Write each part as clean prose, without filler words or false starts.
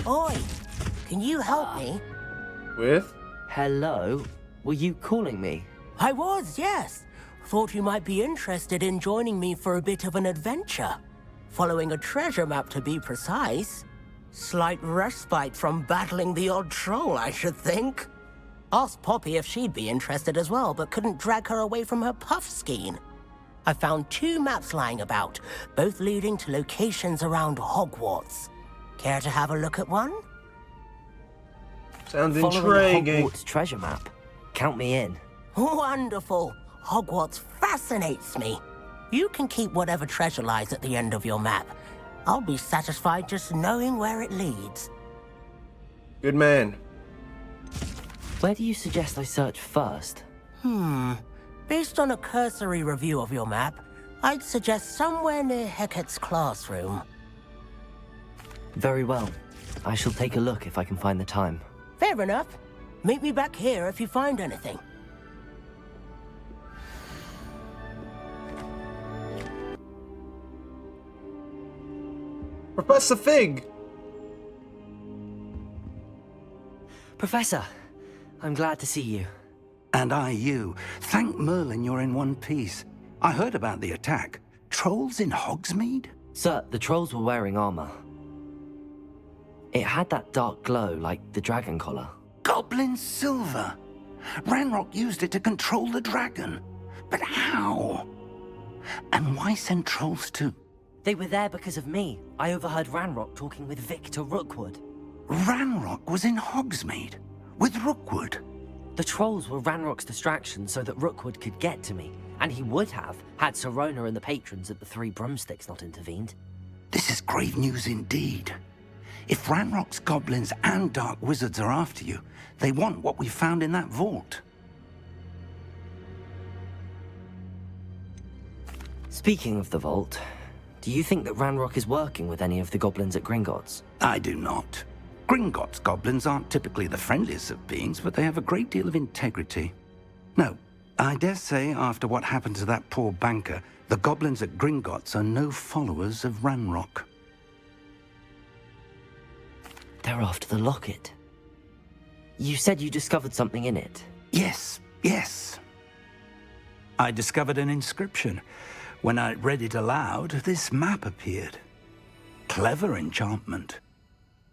Oi, can you help me? With? Hello? Were you calling me? I was, yes. Thought you might be interested in joining me for a bit of an adventure. Following a treasure map, to be precise. Slight respite from battling the odd troll, I should think. Asked Poppy if she'd be interested as well, but couldn't drag her away from her puff skein. I found 2 maps lying about, both leading to locations around Hogwarts. Care to have a look at one? Sounds Following intriguing. a Hogwarts treasure map. Count me in. Wonderful. Hogwarts fascinates me. You can keep whatever treasure lies at the end of your map. I'll be satisfied just knowing where it leads. Good man. Where do you suggest I search first? Based on a cursory review of your map, I'd suggest somewhere near Hecat's classroom. Very well. I shall take a look if I can find the time. Fair enough. Meet me back here if you find anything. Professor Fig! Professor, I'm glad to see you. And I you. Thank Merlin you're in one piece. I heard about the attack. Trolls in Hogsmeade? Sir, the trolls were wearing armor. It had that dark glow like the dragon collar. Goblin silver! Ranrock used it to control the dragon. But how? And why send trolls too? They were there because of me. I overheard Ranrock talking with Victor Rookwood. Ranrock was in Hogsmeade? With Rookwood? The trolls were Ranrock's distraction so that Rookwood could get to me, and he would have had Sirona and the patrons at the Three Broomsticks not intervened. This is grave news indeed. If Ranrock's goblins and dark wizards are after you, they want what we found in that vault. Speaking of the vault, do you think that Ranrock is working with any of the goblins at Gringotts? I do not. Gringotts goblins aren't typically the friendliest of beings, but they have a great deal of integrity. No, I dare say after what happened to that poor banker, the goblins at Gringotts are no followers of Ranrock. They're after the locket. You said you discovered something in it. Yes. I discovered an inscription. When I read it aloud, this map appeared. Clever enchantment.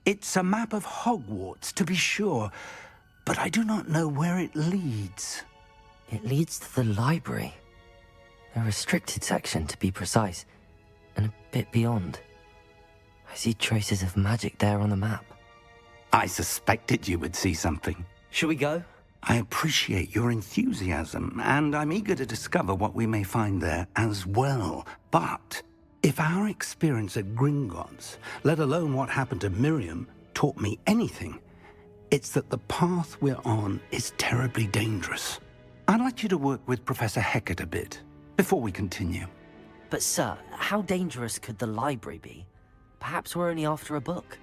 It's a map of Hogwarts, to be sure, but I do not know where it leads. It leads to the library. A restricted section, to be precise, and a bit beyond. I see traces of magic there on the map. I suspected you would see something. Shall we go? I appreciate your enthusiasm, and I'm eager to discover what we may find there as well. But if our experience at Gringotts, let alone what happened to Miriam, taught me anything, it's that the path we're on is terribly dangerous. I'd like you to work with Professor Hecat a bit before we continue. But sir, how dangerous could the library be? Perhaps we're only after a book.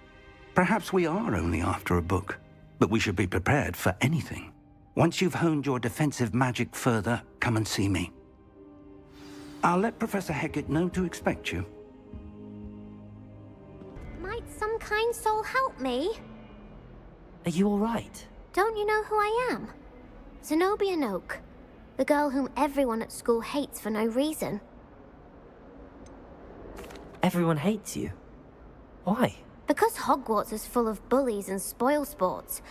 Perhaps we are only after a book, but we should be prepared for anything. Once you've honed your defensive magic further, come and see me. I'll let Professor Hecat know to expect you. Might some kind soul help me? Are you all right? Don't you know who I am? Zenobia Noak, the girl whom everyone at school hates for no reason. Everyone hates you. Why? Because Hogwarts is full of bullies and spoilsports.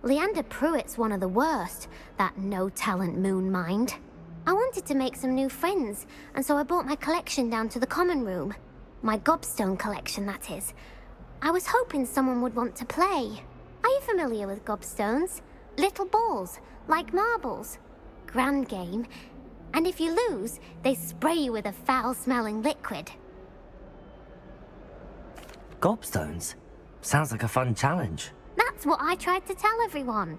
Leander Pruitt's one of the worst, that no-talent moon mind. I wanted to make some new friends, and so I brought my collection down to the common room. My gobstone collection, that is. I was hoping someone would want to play. Are you familiar with gobstones? Little balls, like marbles. Grand game. And if you lose, they spray you with a foul-smelling liquid. Gobstones? Sounds like a fun challenge. That's what I tried to tell everyone.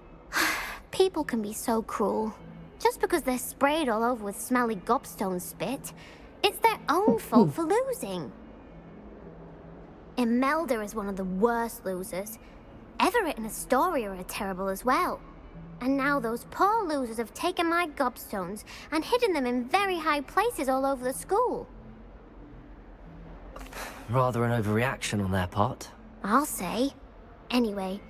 People can be so cruel. Just because they're sprayed all over with smelly gobstone spit, it's their own fault for losing. Imelda is one of the worst losers. Everett and Astoria are terrible as well. And now those poor losers have taken my gobstones and hidden them in very high places all over the school. Rather an overreaction on their part. I'll say. Anyway,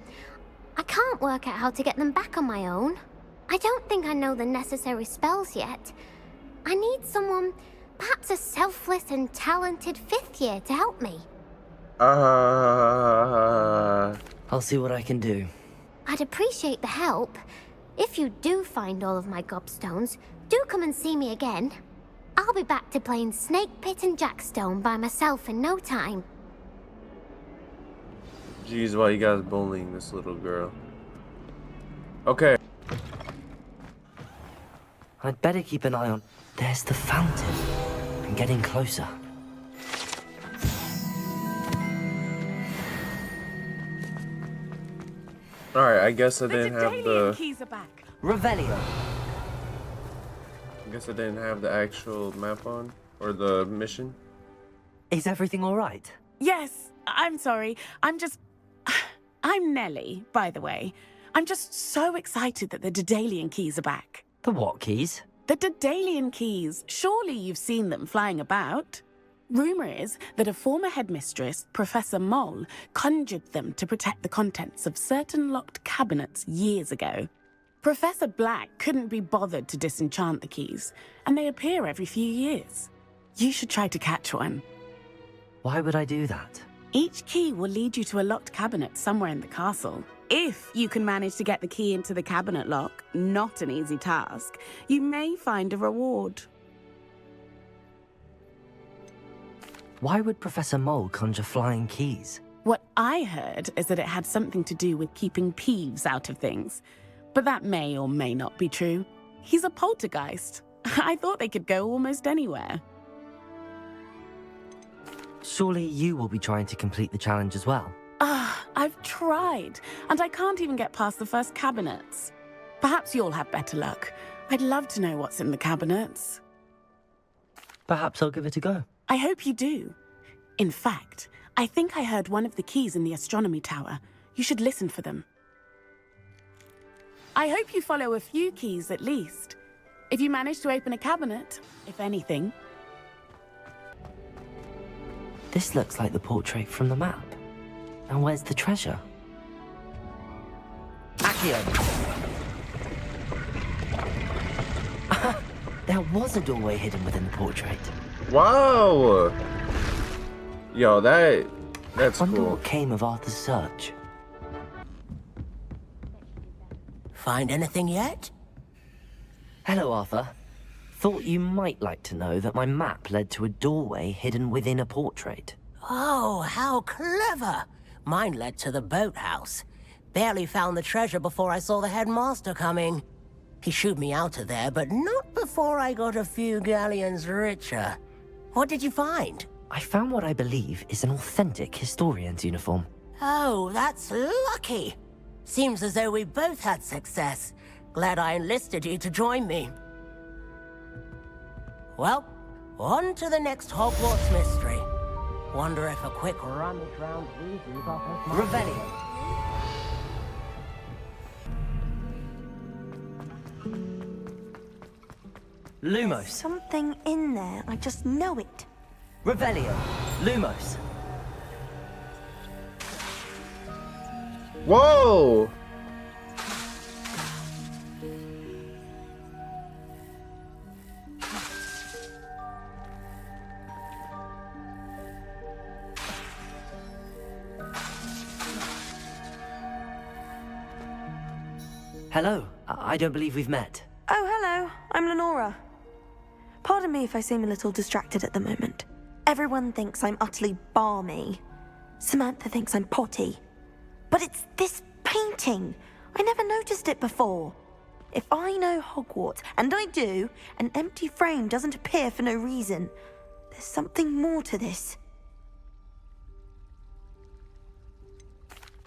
I can't work out how to get them back on my own. I don't think I know the necessary spells yet. I need someone, perhaps a selfless and talented 5th year to help me. I'll see what I can do. I'd appreciate the help. If you do find all of my gobstones, do come and see me again. I'll be back to playing Snake Pit and Jackstone by myself in no time. Jeez, why you guys bullying this little girl? Okay. I'd better keep an eye on... There's the fountain. I'm getting closer. Alright, I guess I didn't have the... keys are back. Revelio. I guess I didn't have the actual map on. Or the mission. Is everything all right? Yes, I'm sorry. I'm Nellie, by the way. I'm just so excited that the Daedalian keys are back. The what keys? The Daedalian keys. Surely you've seen them flying about. Rumour is that a former headmistress, Professor Mole, conjured them to protect the contents of certain locked cabinets years ago. Professor Black couldn't be bothered to disenchant the keys, and they appear every few years. You should try to catch one. Why would I do that? Each key will lead you to a locked cabinet somewhere in the castle. If you can manage to get the key into the cabinet lock, not an easy task, you may find a reward. Why would Professor Mole conjure flying keys? What I heard is that it had something to do with keeping Peeves out of things. But that may or may not be true. He's a poltergeist. I thought they could go almost anywhere. Surely you will be trying to complete the challenge as well. I've tried, and I can't even get past the first cabinets. Perhaps you'll have better luck. I'd love to know what's in the cabinets. Perhaps I'll give it a go. I hope you do. In fact, I think I heard one of the keys in the astronomy tower. You should listen for them. I hope you follow a few keys at least. If you manage to open a cabinet, if anything. This looks like the portrait from the map. And where's the treasure? Accio! There was a doorway hidden within the portrait. Wow! Yo, that's Wonder cool. what came of Arthur's search. Find anything yet? Hello, Arthur. Thought you might like to know that my map led to a doorway hidden within a portrait. Oh, how clever! Mine led to the boathouse. Barely found the treasure before I saw the headmaster coming. He shooed me out of there, but not before I got a few galleons richer. What did you find? I found what I believe is an authentic historian's uniform. Oh, that's lucky. Seems as though we both had success. Glad I enlisted you to join me. Well, on to the next Hogwarts mystery. Wonder if a quick rummage round Weasley's office might... Revelio. Lumos. Something in there, I just know it. Revelio. Lumos. Whoa! Hello. I don't believe we've met. Oh, hello. I'm Lenora. Pardon me if I seem a little distracted at the moment. Everyone thinks I'm utterly balmy. Samantha thinks I'm potty. But it's this painting. I never noticed it before. If I know Hogwarts, and I do, an empty frame doesn't appear for no reason. There's something more to this.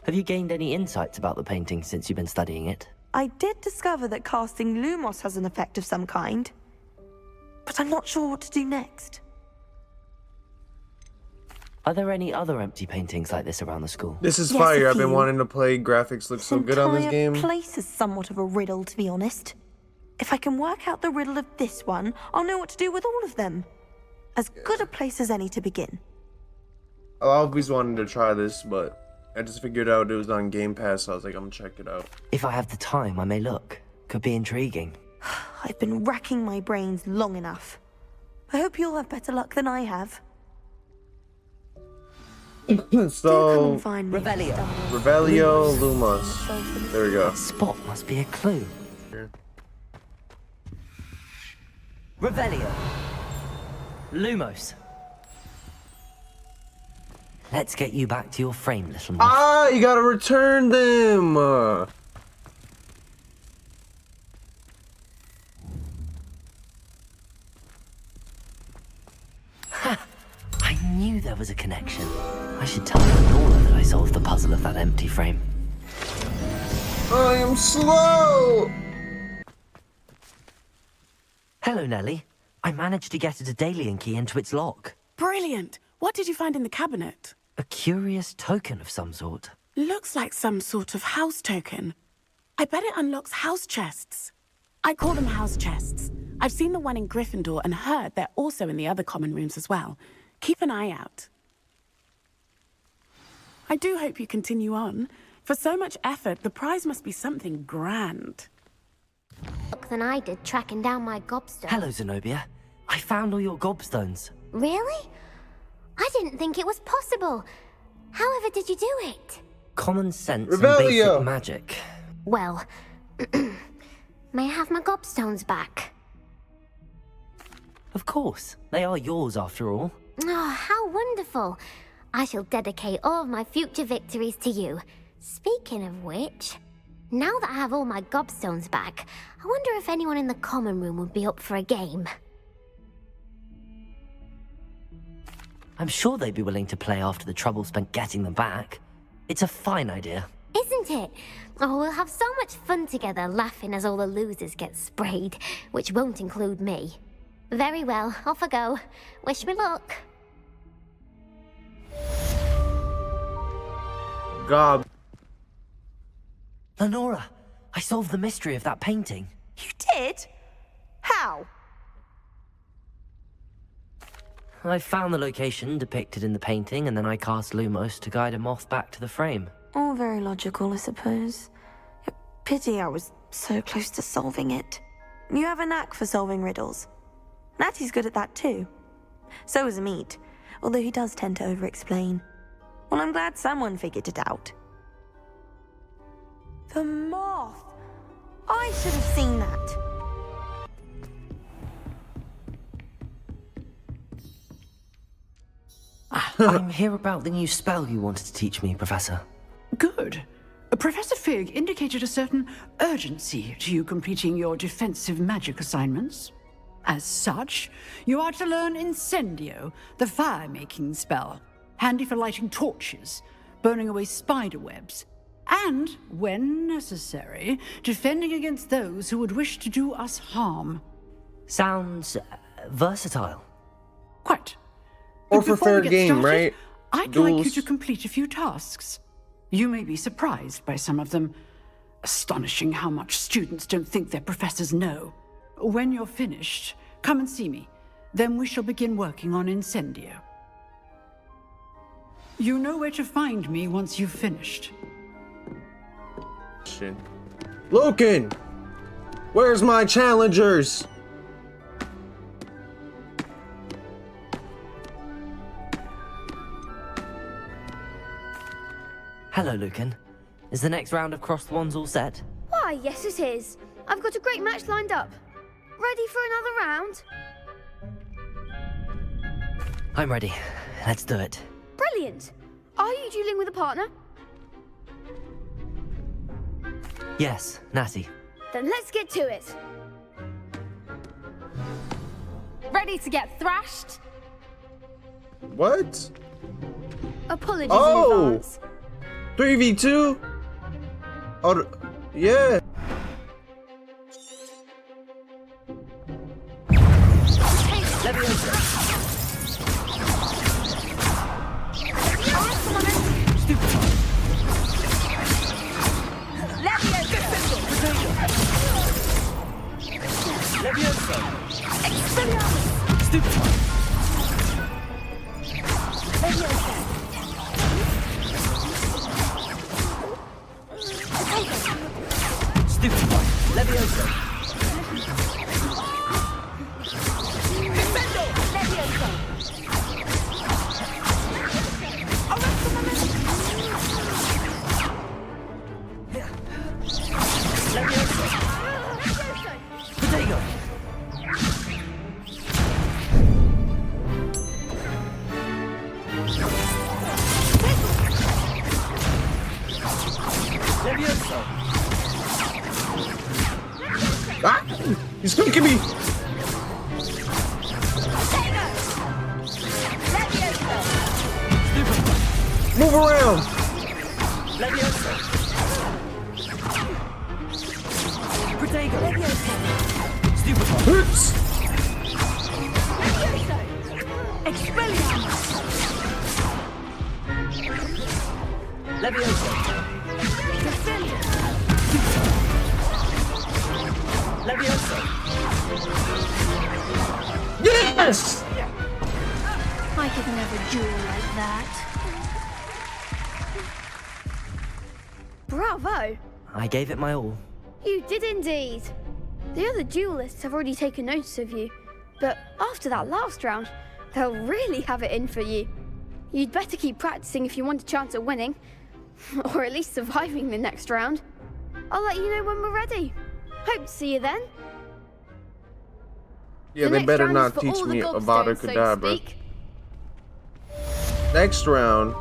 Have you gained any insights about the painting since you've been studying it? I did discover that casting Lumos has an effect of some kind. But I'm not sure what to do next. Are there any other empty paintings like this around the school? This is Yes, fire. a I've been few. wanting to play. Graphics look so good on this entire game. place is somewhat of a riddle, to be honest. If I can work out the riddle of this one, I'll know what to do with all of them. As good a place as any to begin. I always wanted to try this, but I just figured out it was on Game Pass, so I was like, I'm gonna check it out. If I have the time, I may look. Could be intriguing. I've been racking my brains long enough. I hope you'll have better luck than I have. Do come So, and find me. Revelio Lumos. There we go. That spot must be a clue. Revelio. Lumos. Let's get you back to your frame, little moth. Ah, you gotta return them! I knew there was a connection. I should tell Nora that I solved the puzzle of that empty frame. I am slow! Hello, Nellie. I managed to get a Daedalian key into its lock. Brilliant! What did you find in the cabinet? A curious token of some sort. Looks like some sort of house token. I bet it unlocks house chests. I call them house chests. I've seen the one in Gryffindor and heard they're also in the other common rooms as well. Keep an eye out. I do hope you continue on. For so much effort, the prize must be something grand. Than I did tracking down my gobstone. Hello, Zenobia. I found all your gobstones. Really? I didn't think it was possible. However did you do it? Common sense and Revelio. basic magic. Well, may I have my gobstones back? Of course. They are yours, after all. Oh, how wonderful. I shall dedicate all of my future victories to you. Speaking of which, now that I have all my gobstones back, I wonder if anyone in the common room would be up for a game. I'm sure they'd be willing to play after the trouble spent getting them back. It's a fine idea. Isn't it? Oh, we'll have so much fun together laughing as all the losers get sprayed, which won't include me. Very well, off I go. Wish me luck. God. Lenora, I solved the mystery of that painting. You did? How? I found the location depicted in the painting, and then I cast Lumos to guide a moth back to the frame. All very logical, I suppose. Pity I was so close to solving it. You have a knack for solving riddles. Natty's good at that too. So is Amit, although he does tend to over-explain. Well, I'm glad someone figured it out. The moth! I should have seen that. I'm here about the new spell you wanted to teach me, Professor. Good. Professor Fig indicated a certain urgency to you completing your defensive magic assignments. As such, you are to learn Incendio, the fire-making spell, handy for lighting torches, burning away spider webs, and, when necessary, defending against those who would wish to do us harm. Sounds versatile. Quite. Or But for before we fair get game, started, right? I'd like you Duels. to complete a few tasks. You may be surprised by some of them. Astonishing how much students don't think their professors know. When you're finished, come and see me. Then we shall begin working on Incendio. You know where to find me once you've finished. Shit. Lucan! Where's my challengers? Hello, Lucan. Is the next round of Crosswands all set? Why, yes it is. I've got a great match lined up. Ready for another round? I'm ready. Let's do it. Brilliant. Are you dueling with a partner? Yes, Natty. Then let's get to it. Ready to get thrashed? What? Apologies Oh! in advance. 3v2? Oh, yeah. Ah! He's kicking me! Move around! Oops! Yes! I could never duel like that. Bravo! I gave it my all. You did indeed. The other duelists have already taken notice of you, but after that last round, they'll really have it in for you. You'd better keep practicing if you want a chance at winning, or at least surviving the next round. I'll let you know when we're ready. Hope to see you then. Yeah, The they next better round not is for teach all the me gobstones, about a so to cadabra. speak. Next round.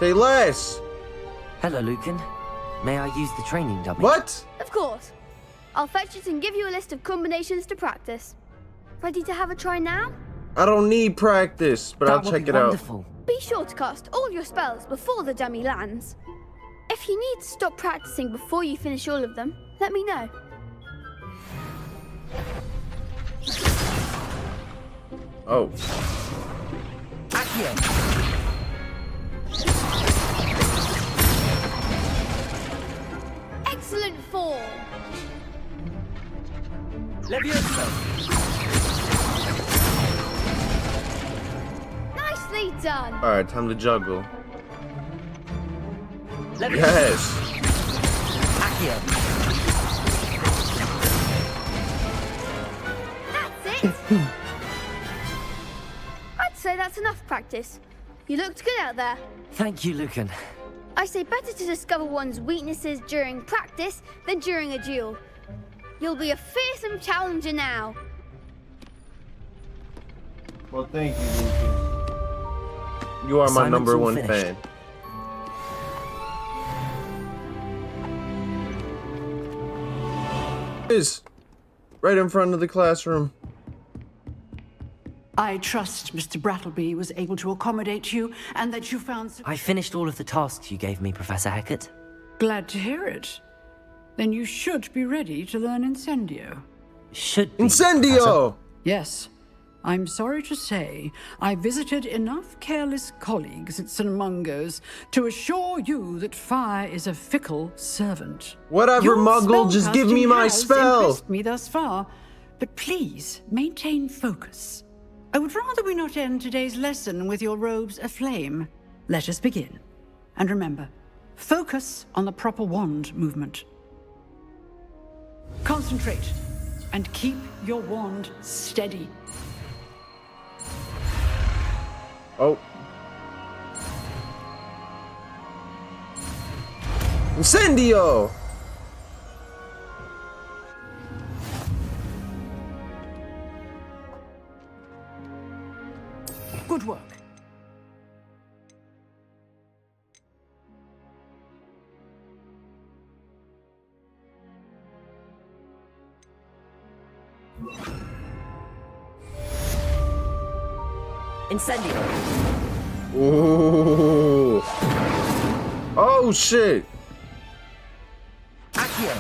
Say less! Hello, Lucan. May I use the training dummy? What? Of course. I'll fetch it and give you a list of combinations to practice. Ready to have a try now? I don't need practice, but I'll That would check be it out. wonderful. Be sure to cast all your spells before the dummy lands. If you need to stop practicing before you finish all of them, let me know. Oh. Excellent form. Nicely done. Alright, time to juggle. Yes! That's it. I'd say that's enough practice. You looked good out there. Thank you, Lucan. I say better to discover one's weaknesses during practice than during a duel. You'll be a fearsome challenger now. Well, thank you, Lucan. You are my Assignment's number all one finished. fan. Is right in front of the classroom. I trust Mr. Brattleby was able to accommodate you and that you found... I finished all of the tasks you gave me, Professor Hecat. Glad to hear it. Then you should be ready to learn Incendio. Should be, Incendio! Yes. I'm sorry to say, I visited enough careless colleagues at St. Mungo's to assure you that fire is a fickle servant. Whatever, Your Muggle, just give me spellcasting my has spell! impressed me thus far, but please maintain focus. I would rather we not end today's lesson with your robes aflame. Let us begin. And remember, focus on the proper wand movement. Concentrate and keep your wand steady. Oh. Incendio! Good work. Incendio. Ooh. Oh shit! Accio.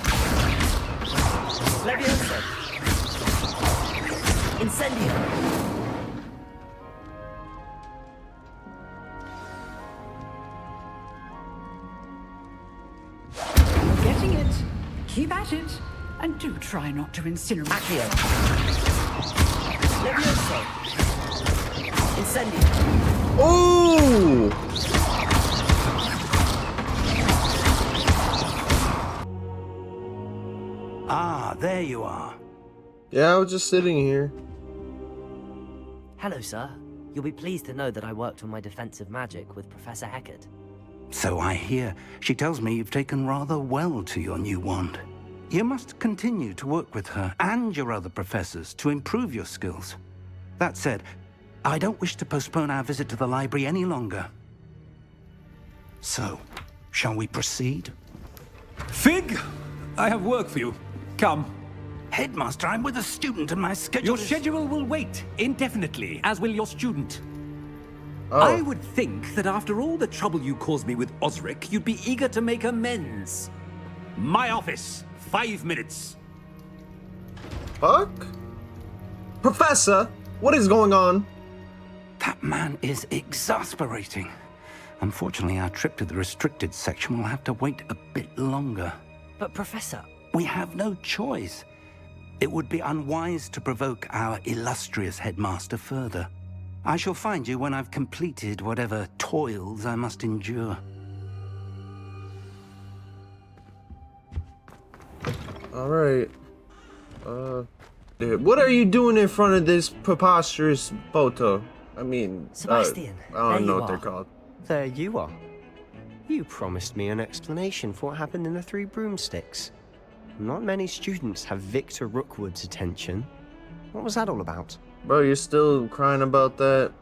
Leviosa. Incendio. You're getting it. Keep at it. And do try not to incinerate. Accio. Leviosa. Incendio. Ooh! Ah, there you are. Yeah, I was just sitting here. Hello, sir. You'll be pleased to know that I worked on my defensive magic with Professor Heckard. So I hear. She tells me you've taken rather well to your new wand. You must continue to work with her and your other professors to improve your skills. That said, I don't wish to postpone our visit to the library any longer. So, shall we proceed? Fig! I have work for you. Come. Headmaster, I'm with a student and my schedule Your is... schedule will wait indefinitely, as will your student. Oh. I would think that after all the trouble you caused me with Osric, you'd be eager to make amends. My office, 5 minutes. Fuck? Professor, what is going on? That man is exasperating. Unfortunately, our trip to the restricted section will have to wait a bit longer. But, Professor... We have no choice. It would be unwise to provoke our illustrious headmaster further. I shall find you when I've completed whatever toils I must endure. Alright. What are you doing in front of this preposterous photo? I mean, Sebastian, I don't there know you what they're are. called. There you are. You promised me an explanation for what happened in the Three Broomsticks. Not many students have Victor Rookwood's attention. What was that all about? Bro, you're still crying about that?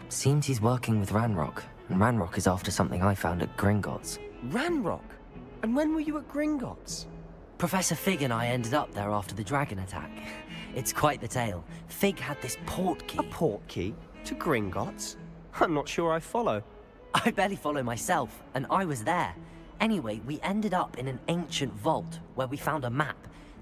Seems he's working with Ranrock, and Ranrock is after something I found at Gringotts. Ranrock? And when were you at Gringotts? Professor Fig and I ended up there after the dragon attack. It's quite the tale. Fig had this port key. A port key? To Gringotts? I'm not sure I follow. I barely follow myself, and I was there. Anyway, we ended up in an ancient vault where we found a map.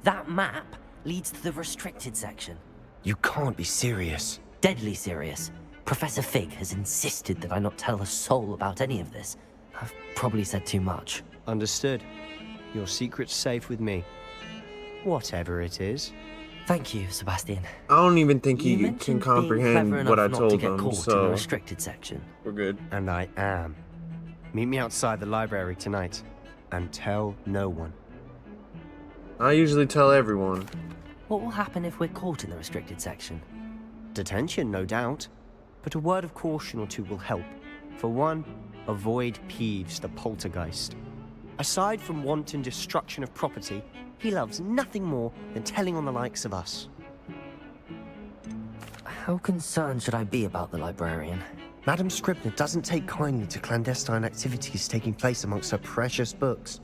That map leads to the restricted section. You can't be serious. Deadly serious. Professor Fig has insisted that I not tell a soul about any of this. I've probably said too much. Understood. Your secret's safe with me. Whatever it is. Thank you, Sebastian. I don't even think You he mentioned can being clever comprehend enough what I not to told get him, caught in the so restricted section. we're good. And I am. Meet me outside the library tonight. And tell no one. I usually tell everyone. What will happen if we're caught in the restricted section? Detention, no doubt. But a word of caution or two will help. For one, avoid Peeves the poltergeist. Aside from wanton destruction of property, he loves nothing more than telling on the likes of us. How concerned should I be about the librarian? Madame Scribner doesn't take kindly to clandestine activities taking place amongst her precious books.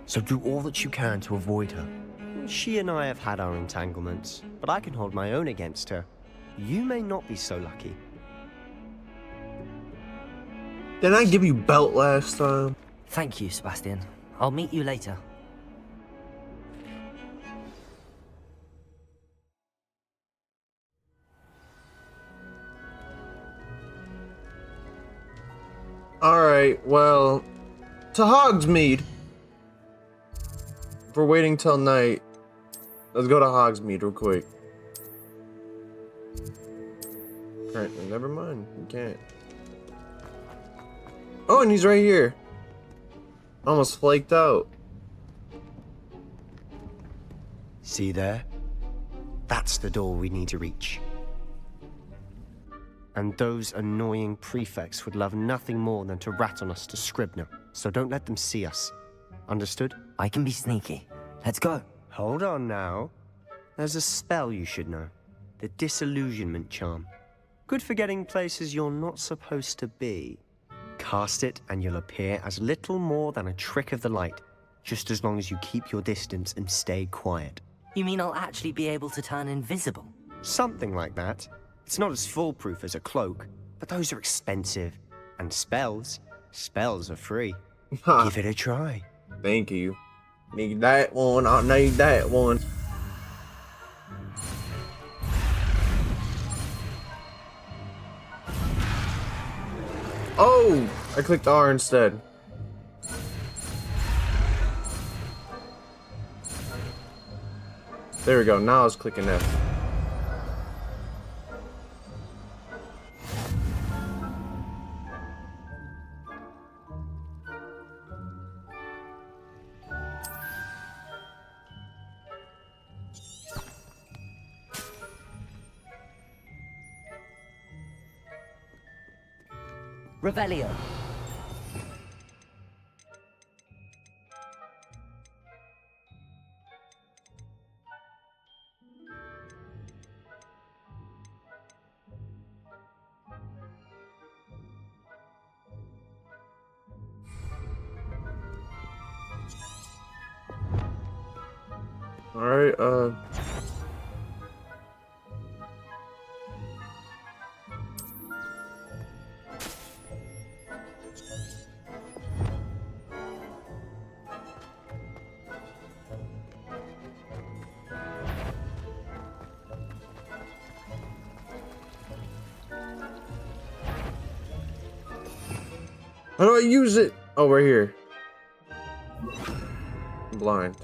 So do all that you can to avoid her. She and I have had our entanglements, but I can hold my own against her. You may not be so lucky. Didn't I give you belt last time? Thank you, Sebastian. I'll meet you later. Alright, well, to Hogsmeade. If we're waiting till night, let's go to Hogsmeade real quick. Apparently, never mind, you can't. Oh, and he's right here. Almost flaked out. See there? That's the door we need to reach. And those annoying prefects would love nothing more than to rat on us to Scribner, so don't let them see us. Understood? I can be sneaky. Let's go. Hold on now. There's a spell you should know. The Disillusionment Charm. Good for getting places you're not supposed to be. Cast it and you'll appear as little more than a trick of the light, just as long as you keep your distance and stay quiet. You mean I'll actually be able to turn invisible? Something like that. It's not as foolproof as a cloak, but those are expensive. And spells are free. Give it a try. Thank you. Need that one, I need that one. Oh! I clicked R instead. There we go, now I was clicking F. Revelio. Alright, how do I use it? Oh, right here. I'm blind.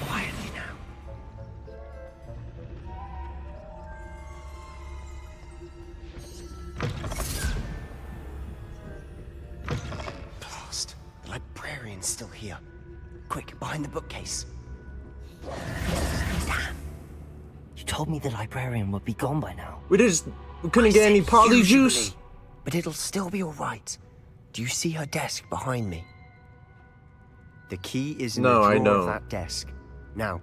Quietly now. Blast. The librarian's still here. Quick, behind the bookcase. Damn. You told me the librarian would be gone by now. We couldn't get any poly juice. Usually, but it'll still be all right. Do you see her desk behind me? The key is in the drawer of that desk. Now,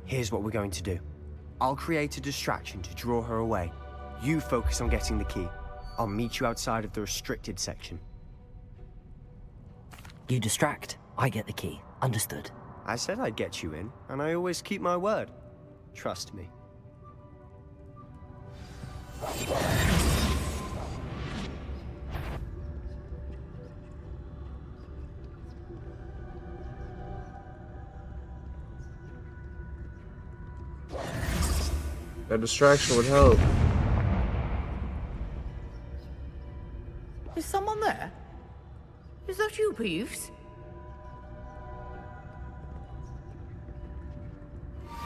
here's what we're going to do. I'll create a distraction to draw her away. You focus on getting the key. I'll meet you outside of the restricted section. You distract, I get the key. Understood. I said I'd get you in, and I always keep my word. Trust me. That distraction would help. Is someone there? Is that you, Peeves?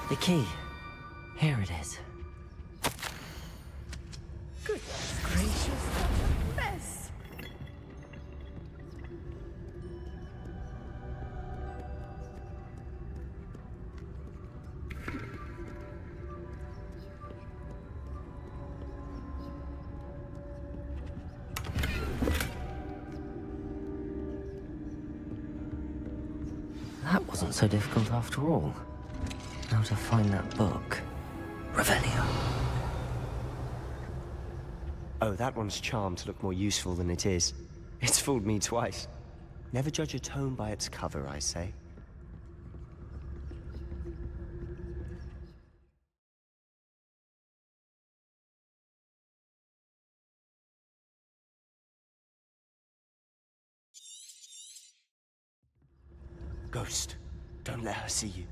The key. Here it is. Goodness gracious, what a mess. That wasn't so difficult after all. How to find that book. Revelio. Oh, that one's charmed to look more useful than it is. It's fooled me twice. Never judge a tome by its cover, I say. Ghost, don't let her see you.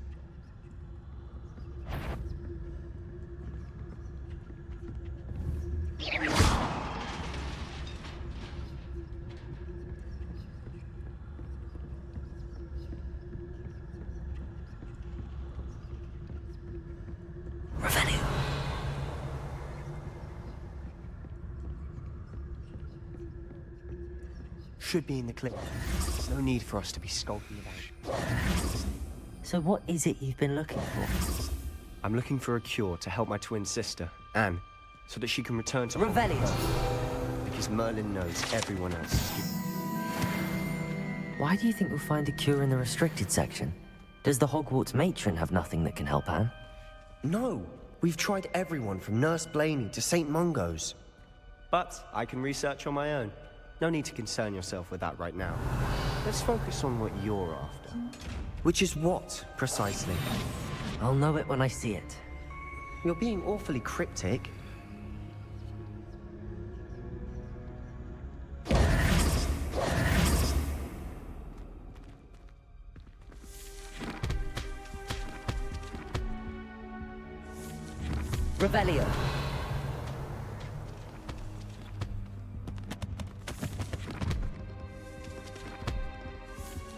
Revelio. Should be in the clip. There's no need for us to be skulking about. So what is it you've been looking for? I'm looking for a cure to help my twin sister, Anne, so that she can return to Revelio. Because Merlin knows everyone else is keeping. Why do you think we'll find a cure in the restricted section? Does the Hogwarts matron have nothing that can help Anne? No, we've tried everyone from Nurse Blaney to St. Mungo's. But I can research on my own. No need to concern yourself with that right now. Let's focus on what you're after. Which is what, precisely? I'll know it when I see it. You're being awfully cryptic. Revelio.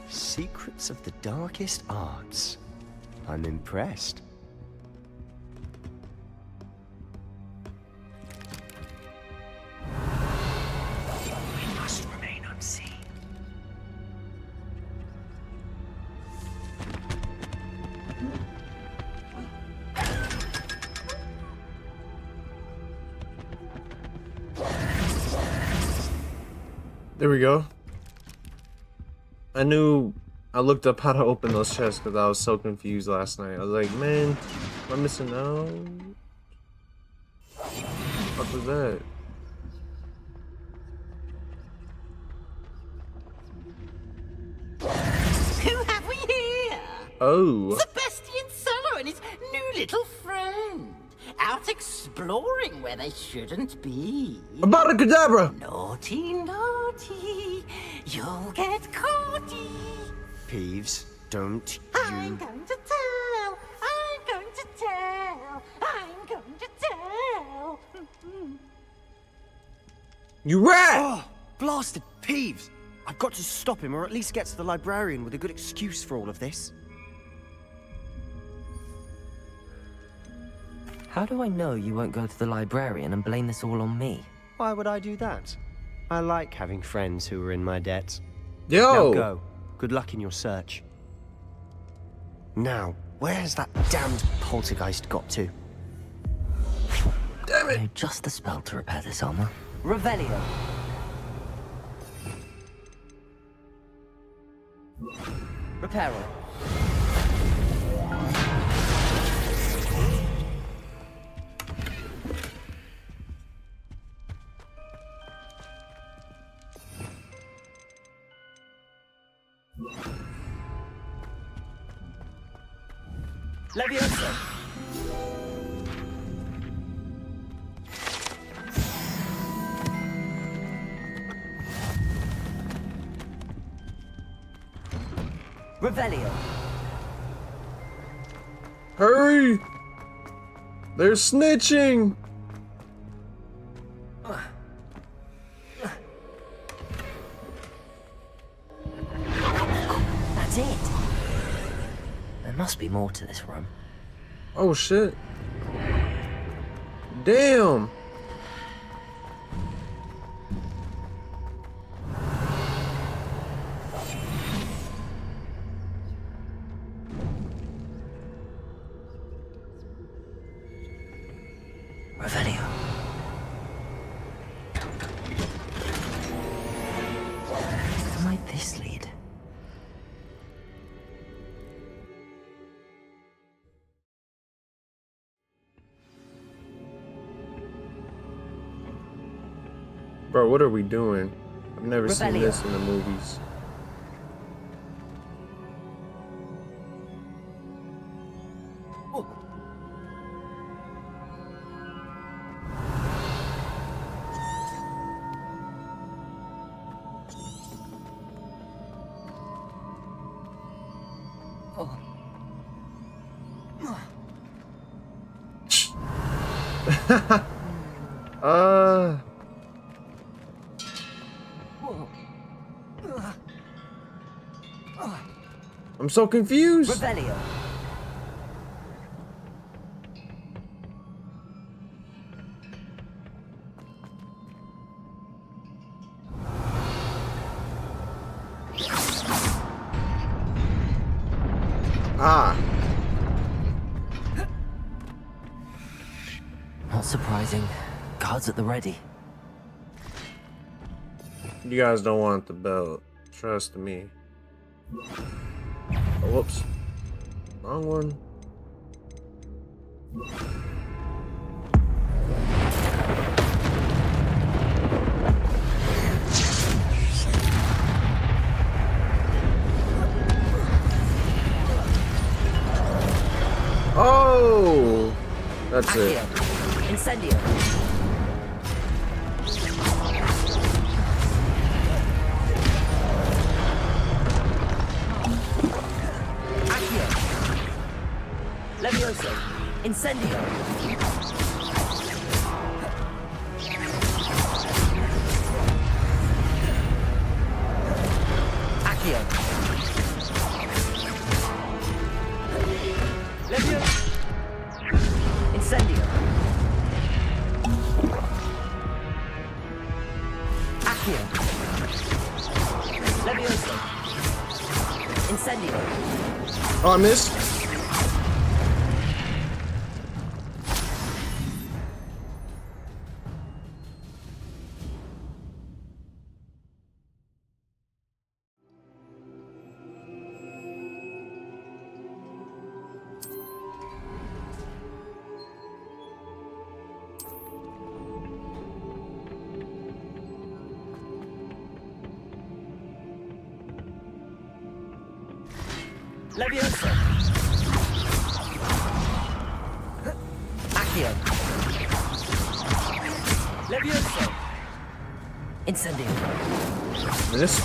Secrets of the darkest arts. I'm impressed. We must remain unseen. There we go. I looked up how to open those chests because I was so confused last night. I was like, man, am I missing out? What was that? Who have we here? Oh. Sebastian Solo and his new little friend. Out exploring where they shouldn't be. Abracadabra! Naughty, naughty. You'll get caughty. Peeves, don't I'm going to tell. I'm going to tell. I'm going to tell. You rat! Oh, blasted Peeves! I've got to stop him, or at least get to the librarian with a good excuse for all of this. How do I know you won't go to the librarian and blame this all on me? Why would I do that? I like having friends who are in my debt. Yo! Now go. Good luck in your search. Now, where's that damned poltergeist got to? Damn it! I know just the spell to repair this armor. Revelio. Reparo. Leviosa. Revelio. Hurry! They're snitching! That's it. There must be more to this room. Oh shit. Damn! Revelio. Where might this lead? Bro, what are we doing? I've never seen Revelio. this in the movies. I'm so confused. Revelio. Ah. Not surprising. Guards at the ready. You guys don't want the belt. Trust me. Oh, whoops. Wrong one. Oh! That's it. Incendio. Levioso. Incendio. Accio. Levioso. Incendio. Accio. Levioso. Incendio. Oh, I missed. Levioso. Accio. Levioso. Incendio. Miss.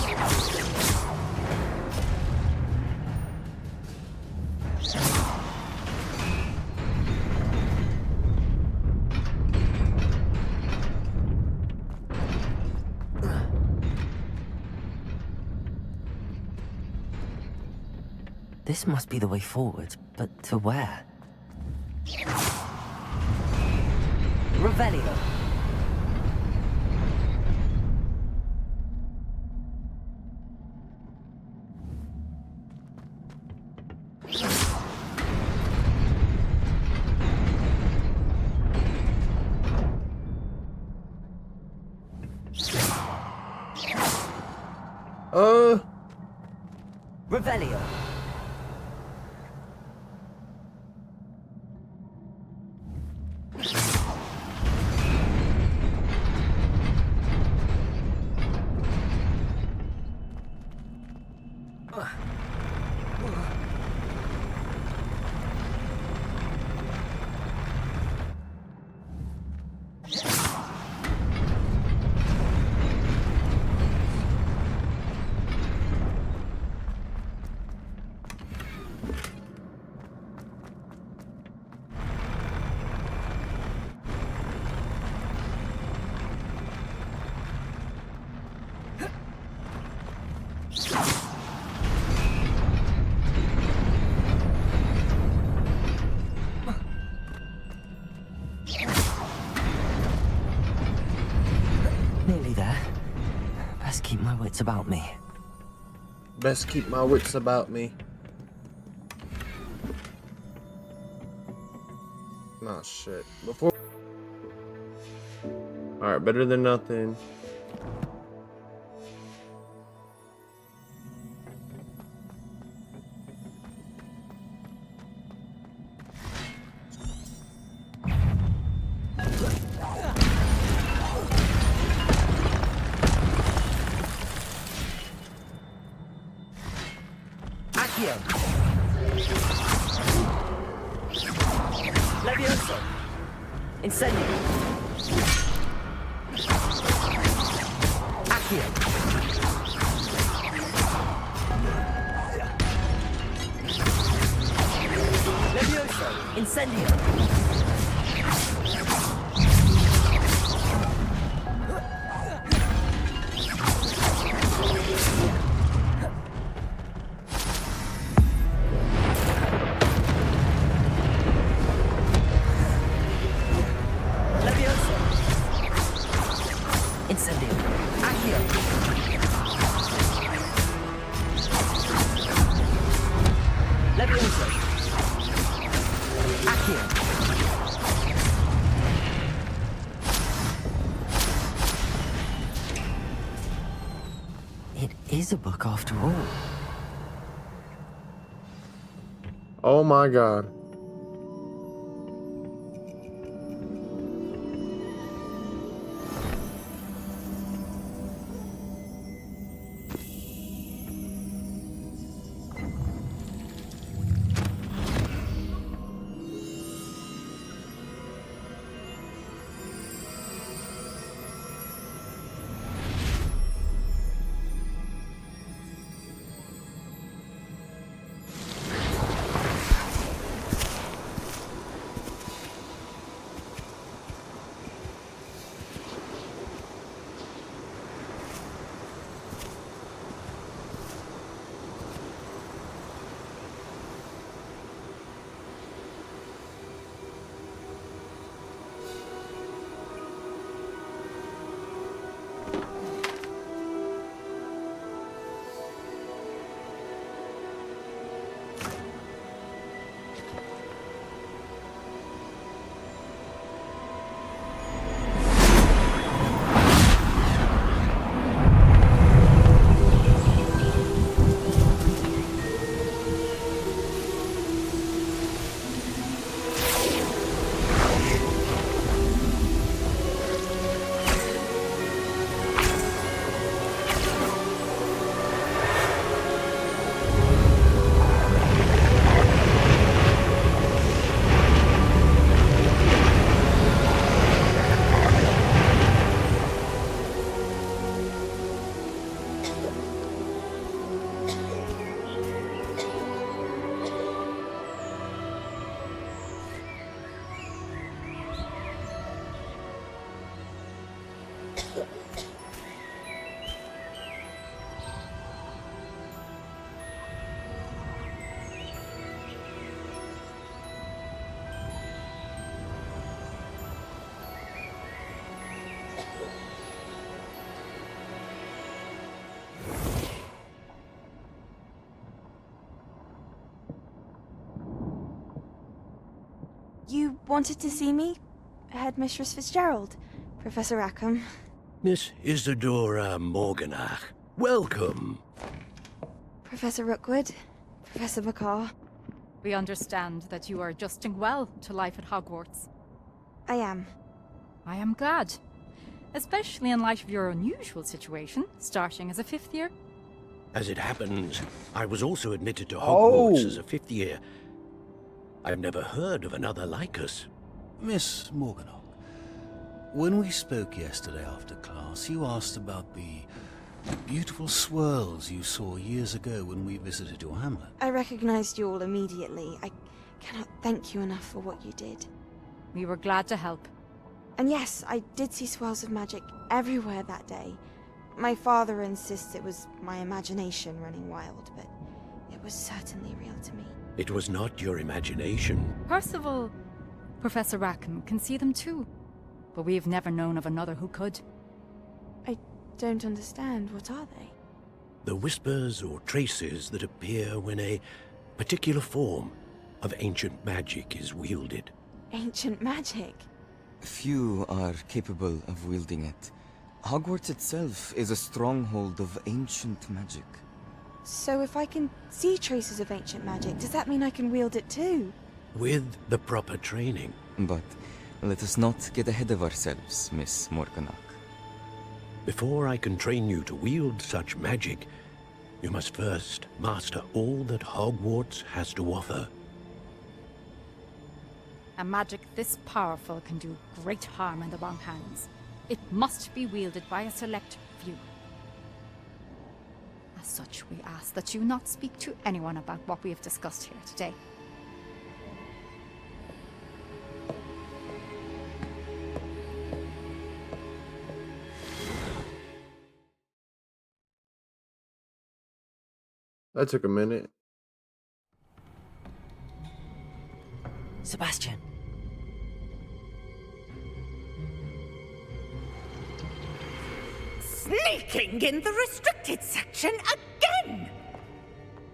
This must be the way forward, but to where? Revelio. Revelio. Nearly there. Best keep my wits about me. Best keep my wits about me. Nah, shit. Before. Alright, better than nothing. Accio. Levioso. Incendio. Accio. Levioso. Incendio. Incendio. Accio. Levioso. Accio. It is a book after all. Oh my god. You wanted to see me? Headmistress Fitzgerald, Professor Rackham. Miss Isadora Morganach, welcome. Professor Rookwood, Professor McCaw. We understand that you are adjusting well to life at Hogwarts. I am. I am glad. Especially in light of your unusual situation, starting as a 5th year. As it happens, I was also admitted to Hogwarts as a 5th year. I've never heard of another like us. Miss Morganach, when we spoke yesterday after class, you asked about the beautiful swirls you saw years ago when we visited your hamlet. I recognized you all immediately. I cannot thank you enough for what you did. We were glad to help. And yes, I did see swirls of magic everywhere that day. My father insists it was my imagination running wild, but it was certainly real to me. It was not your imagination. Percival, Professor Rackham can see them too. But we have never known of another who could. I don't understand. What are they? The whispers or traces that appear when a particular form of ancient magic is wielded. Ancient magic? Few are capable of wielding it. Hogwarts itself is a stronghold of ancient magic. So if I can see traces of ancient magic, does that mean I can wield it too? With the proper training. But let us not get ahead of ourselves, Miss Morganach. Before I can train you to wield such magic, you must first master all that Hogwarts has to offer. A magic this powerful can do great harm in the wrong hands. It must be wielded by a select few. As such, we ask that you not speak to anyone about what we have discussed here today. That took a minute. Sebastian. Sneaking in the restricted section again!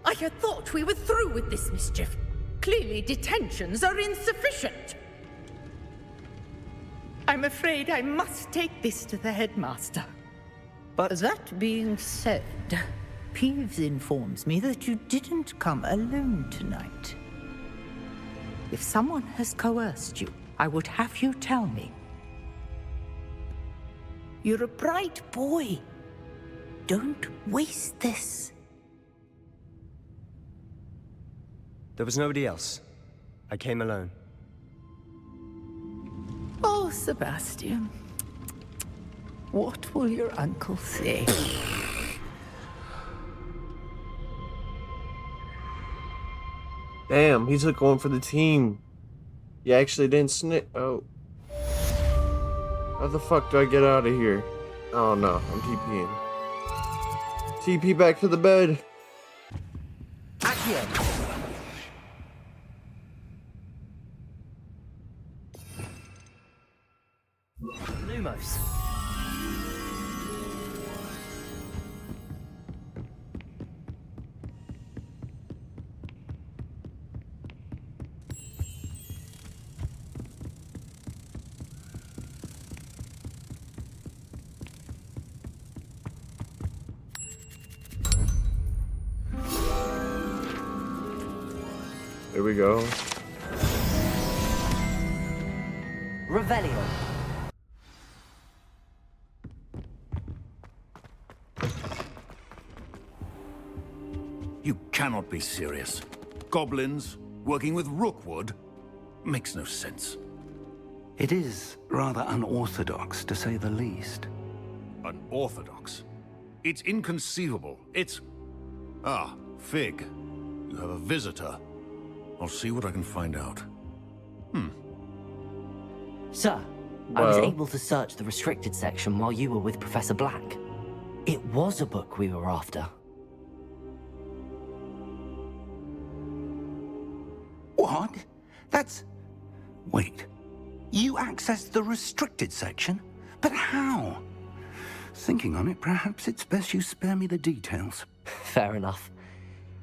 I had thought we were through with this mischief. Clearly detentions are insufficient. I'm afraid I must take this to the headmaster. But that being said, Peeves informs me that you didn't come alone tonight. If someone has coerced you, I would have you tell me. You're a bright boy. Don't waste this. There was nobody else. I came alone. Oh, Sebastian. What will your uncle say? Damn, he's like going for the team. He actually didn't snitch. Oh. How the fuck do I get out of here? Oh no, I'm TPing. TP back to the bed. Accio. Lumos. There we go. Revelio. You cannot be serious. Goblins working with Rookwood makes no sense. It is rather unorthodox, to say the least. Unorthodox? It's inconceivable. It's... Ah, Fig. You have a visitor. I'll see what I can find out. Sir, I was able to search the restricted section while you were with Professor Black. It was a book we were after. What? That's... Wait. You accessed the restricted section? But how? Thinking on it, perhaps it's best you spare me the details. Fair enough.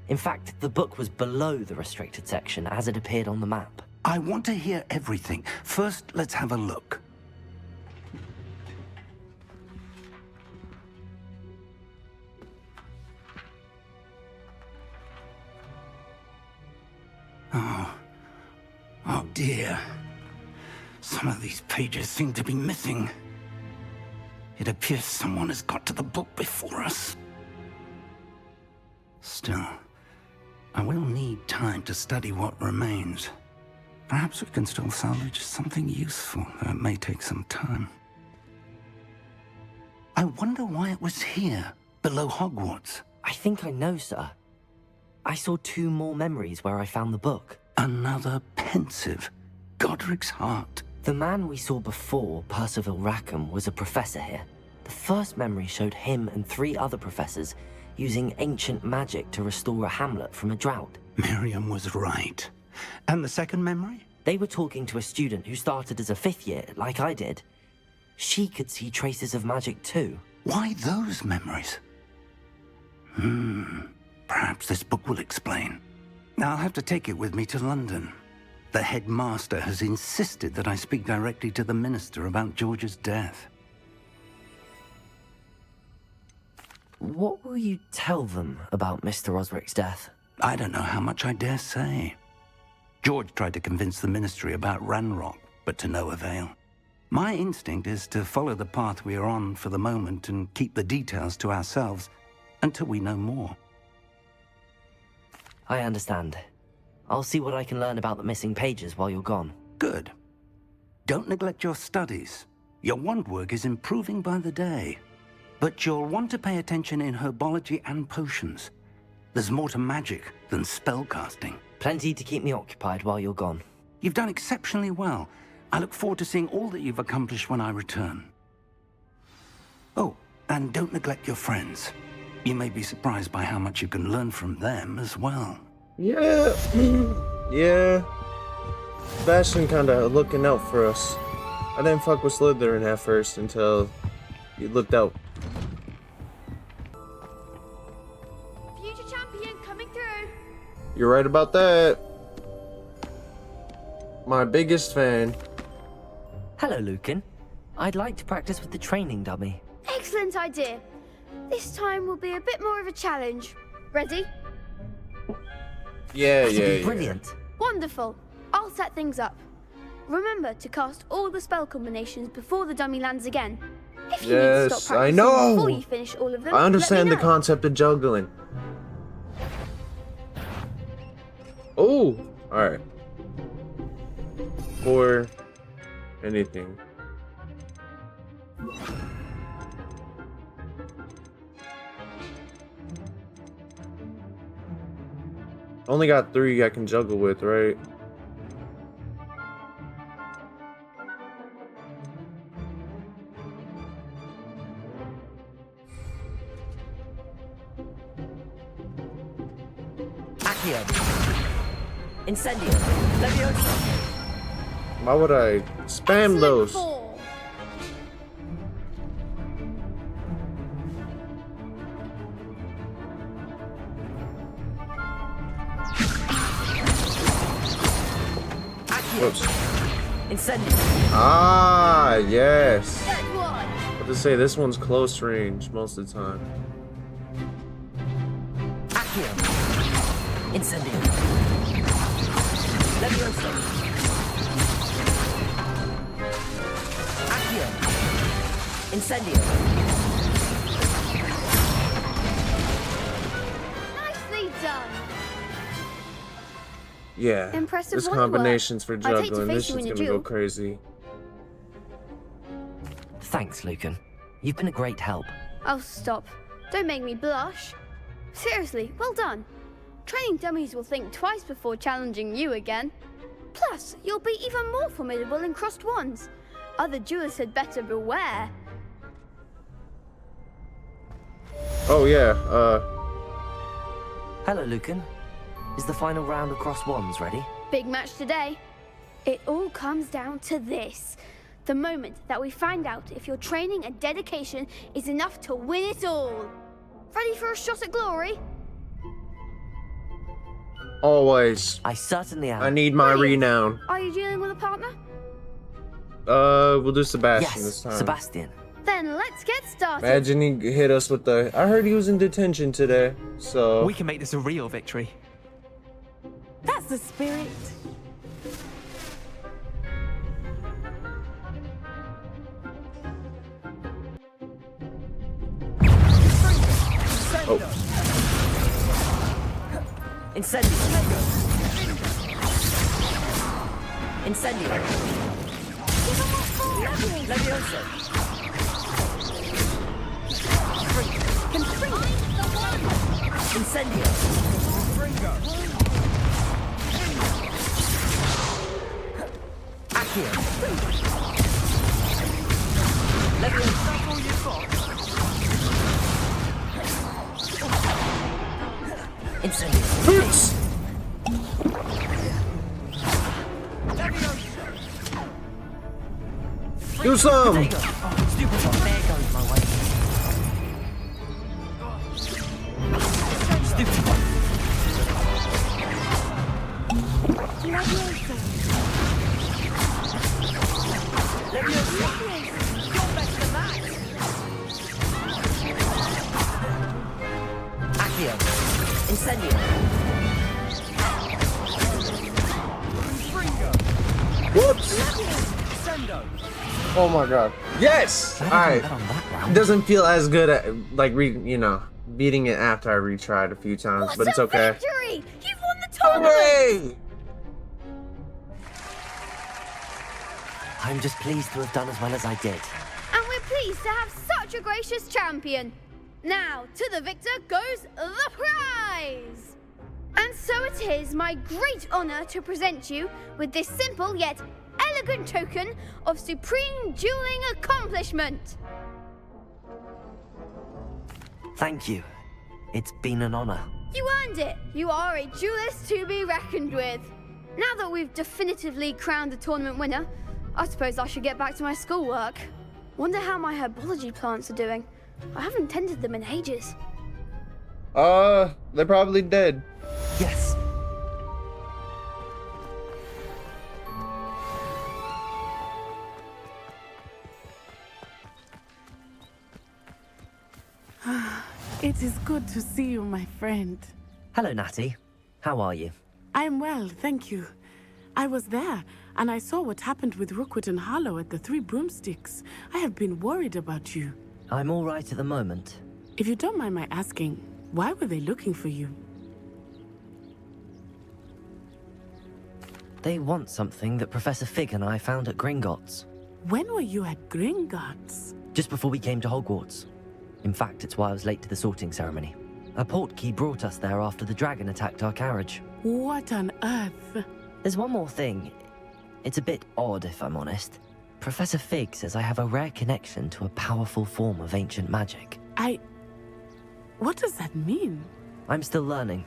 In fact, the book was below the restricted section as it appeared on the map. I want to hear everything. First, let's have a look. Oh dear. Some of these pages seem to be missing. It appears someone has got to the book before us. Still, I will need time to study what remains. Perhaps we can still salvage something useful, though it may take some time. I wonder why it was here, below Hogwarts. I think I know, sir. I saw 2 more memories where I found the book. Another pensive. Godric's heart. The man we saw before, Percival Rackham, was a professor here. The first memory showed him and 3 other professors using ancient magic to restore a hamlet from a drought. Miriam was right. And the second memory? They were talking to a student who started as a 5th year, like I did. She could see traces of magic too. Why those memories? Perhaps this book will explain. I'll have to take it with me to London. The headmaster has insisted that I speak directly to the minister about George's death. What will you tell them about Mr. Osric's death? I don't know how much I dare say. George tried to convince the ministry about Ranrock, but to no avail. My instinct is to follow the path we are on for the moment and keep the details to ourselves until we know more. I understand. I'll see what I can learn about the missing pages while you're gone. Good. Don't neglect your studies. Your wand work is improving by the day. But you'll want to pay attention in herbology and potions. There's more to magic than spellcasting. Plenty to keep me occupied while you're gone. You've done exceptionally well. I look forward to seeing all that you've accomplished when I return. Oh, and don't neglect your friends. You may be surprised by how much you can learn from them as well. Yeah. Yeah. Sebastian kinda looking out for us. I didn't fuck with Slytherin at first until he looked out. Future champion coming through. You're right about that. My biggest fan. Hello, Lucan. I'd like to practice with the training dummy. Excellent idea. This time will be a bit more of a challenge. Ready? Yeah. Brilliant. Wonderful. I'll set things up. Remember to cast all the spell combinations before the dummy lands again. If you need to stop Yes, practicing I know. before you finish all of them, I understand the let me know. concept of juggling. Oh, alright. Or anything. Only got 3 I can juggle with, right? Accio. Incendio. Leviosa. Why would I spam those? Whoops. Incendio. Ah, yes. Good one. I was to say, this one's close range most of the time. Accio. Incendio. Leviosa. Accio. Incendio. Nicely done. Yeah. Impressive There's wand work. combinations for I'd hate to juggling. face This you shit's in a gonna go duel. crazy. Thanks, Lucan. You've been a great help. Oh, stop. Don't make me blush. Seriously, well done. Training dummies will think twice before challenging you again. Plus, you'll be even more formidable in crossed wands. Other duelists had better beware. Oh, yeah, Hello, Lucan. Is the final round of Crosswands ready? Big match today. It all comes down to this. The moment that we find out if your training and dedication is enough to win it all. Ready for a shot at glory? Always. I certainly am. I need my renown. Are you dealing with a partner? We'll do Sebastian Yes, this time. Sebastian. Then let's get started. Imagine he hit us with the... I heard he was in detention today, so... We can make this a real victory. That's the spirit. Oh. Incendio. Incendio. Levioso. Incendio. Accio. Levioso. That's all you've got. Incendio. Oops. Do some! Oh, stupid one. There goes my way. Stupid one. Levioso. You're better than that. Accio. Incendio. Whoops! Oh my god. Yes! Alright. It doesn't feel as good at, like, beating it after I retried a few times, but it's okay. Victory! You've won the tournament! Hooray! I'm just pleased to have done as well as I did. And we're pleased to have such a gracious champion. Now, to the victor goes the prize! And so it is my great honor to present you with this simple yet elegant token of supreme dueling accomplishment. Thank you. It's been an honor. You earned it. You are a duelist to be reckoned with. Now that we've definitively crowned the tournament winner, I suppose I should get back to my schoolwork. Wonder how my herbology plants are doing. I haven't tended them in ages. They're probably dead. Yes. It is good to see you, my friend. Hello, Natty. How are you? I'm well, thank you. I was there, and I saw what happened with Rookwood and Harlow at the Three Broomsticks. I have been worried about you. I'm all right at the moment. If you don't mind my asking, why were they looking for you? They want something that Professor Fig and I found at Gringotts. When were you at Gringotts? Just before we came to Hogwarts. In fact, it's why I was late to the sorting ceremony. A portkey brought us there after the dragon attacked our carriage. What on earth? There's one more thing. It's a bit odd, if I'm honest. Professor Fig says I have a rare connection to a powerful form of ancient magic. What does that mean? I'm still learning,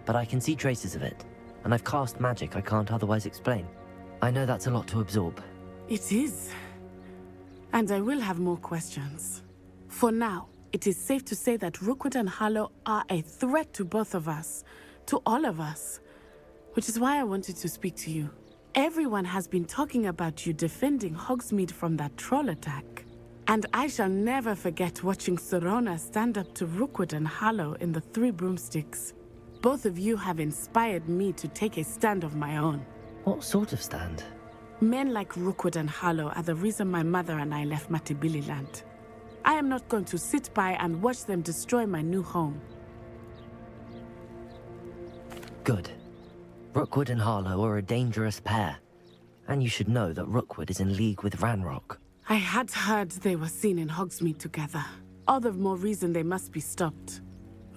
but I can see traces of it. And I've cast magic I can't otherwise explain. I know that's a lot to absorb. It is. And I will have more questions. For now, it is safe to say that Rookwood and Harlow are a threat to both of us. To all of us. Which is why I wanted to speak to you. Everyone has been talking about you defending Hogsmeade from that troll attack. And I shall never forget watching Serona stand up to Rookwood and Harlow in the Three Broomsticks. Both of you have inspired me to take a stand of my own. What sort of stand? Men like Rookwood and Harlow are the reason my mother and I left Matibili-land. I am not going to sit by and watch them destroy my new home. Good. Rookwood and Harlow are a dangerous pair. And you should know that Rookwood is in league with Ranrock. I had heard they were seen in Hogsmeade together. All the more reason they must be stopped.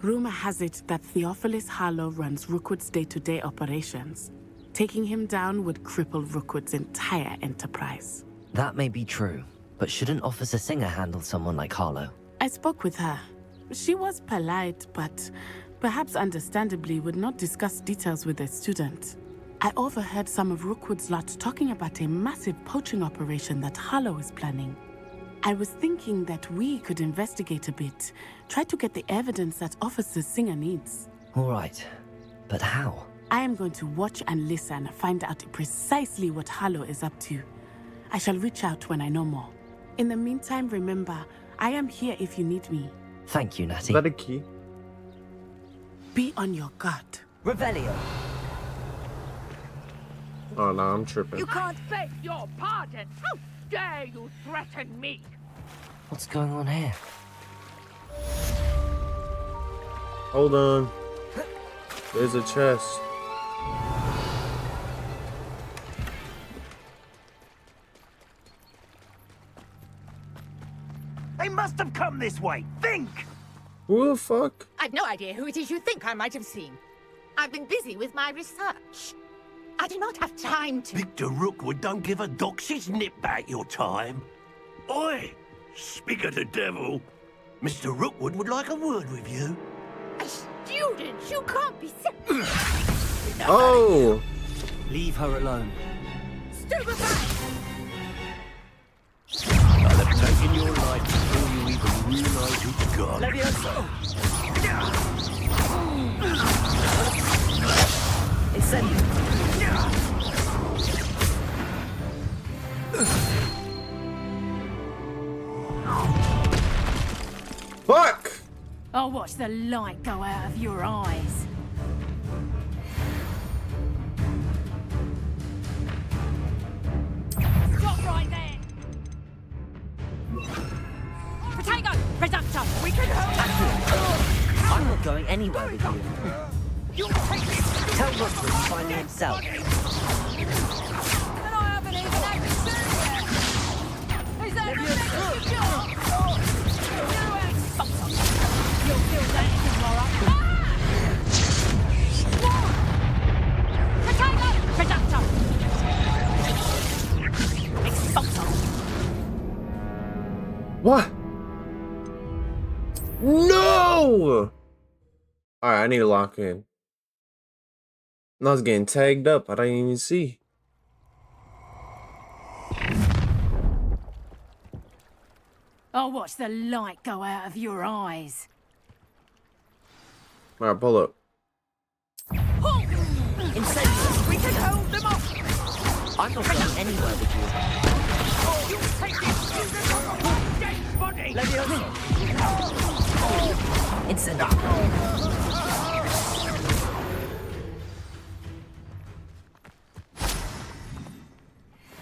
Rumor has it that Theophilus Harlow runs Rookwood's day-to-day operations. Taking him down would cripple Rookwood's entire enterprise. That may be true, but shouldn't Officer Singer handle someone like Harlow? I spoke with her. She was polite, but perhaps understandably would not discuss details with a student. I overheard some of Rookwood's lot talking about a massive poaching operation that Harlow is planning. I was thinking that we could investigate a bit, try to get the evidence that Officer Singer needs. All right, but how? I am going to watch and listen, find out precisely what Harlow is up to. I shall reach out when I know more. In the meantime, remember, I am here if you need me. Thank you, Is Natty. that a key? Be on your guard. Revelio. Oh no, I'm tripping. You can't beg your pardon. How dare you threaten me? What's going on here? Hold on. There's a chest. They must have come this way. Think! Who the fuck? I've no idea who it is you think I might have seen. I've been busy with my research. I do not have time to... Victor Rookwood don't give a doxy's nip back your time. Oi! Speak of the devil. Mr. Rookwood would like a word with you. A student? You can't be so... Oh! Leave her alone. Stupefy! I'll have taken your life before you even realise it's gone. Levioso! Incendio! Fuck! I'll watch the light go out of your eyes. Stop right there! Potato! Reductor! We can help! I'm not going anywhere with you. You'll take this! Tell Rookwood to find himself. And I haven't even had to see it! Is that You'll feel that tomorrow. Potato! Reductor! Expulso! What? No! Alright, I need to lock in. And I was getting tagged up. I didn't even see. I'll watch the light go out of your eyes. Alright, pull up. Incendiary! We can hold them off! I'm not going anywhere with you. You take this dead body! Levioso! Incendio!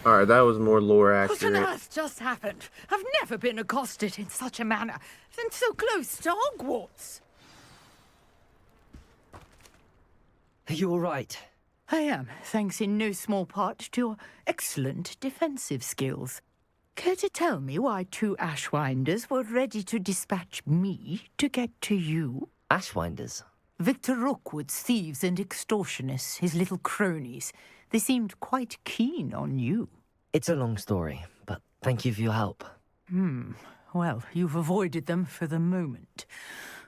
Alright, that was more lore What on accurate. earth just happened? I've never been accosted in such a manner, and so close to Hogwarts. Are you all right? I am, thanks in no small part to your excellent defensive skills. Care to tell me why two Ashwinders were ready to dispatch me to get to you? Ashwinders? Victor Rookwood's thieves and extortionists, his little cronies. They seemed quite keen on you. It's a long story, but thank you for your help. Well, you've avoided them for the moment.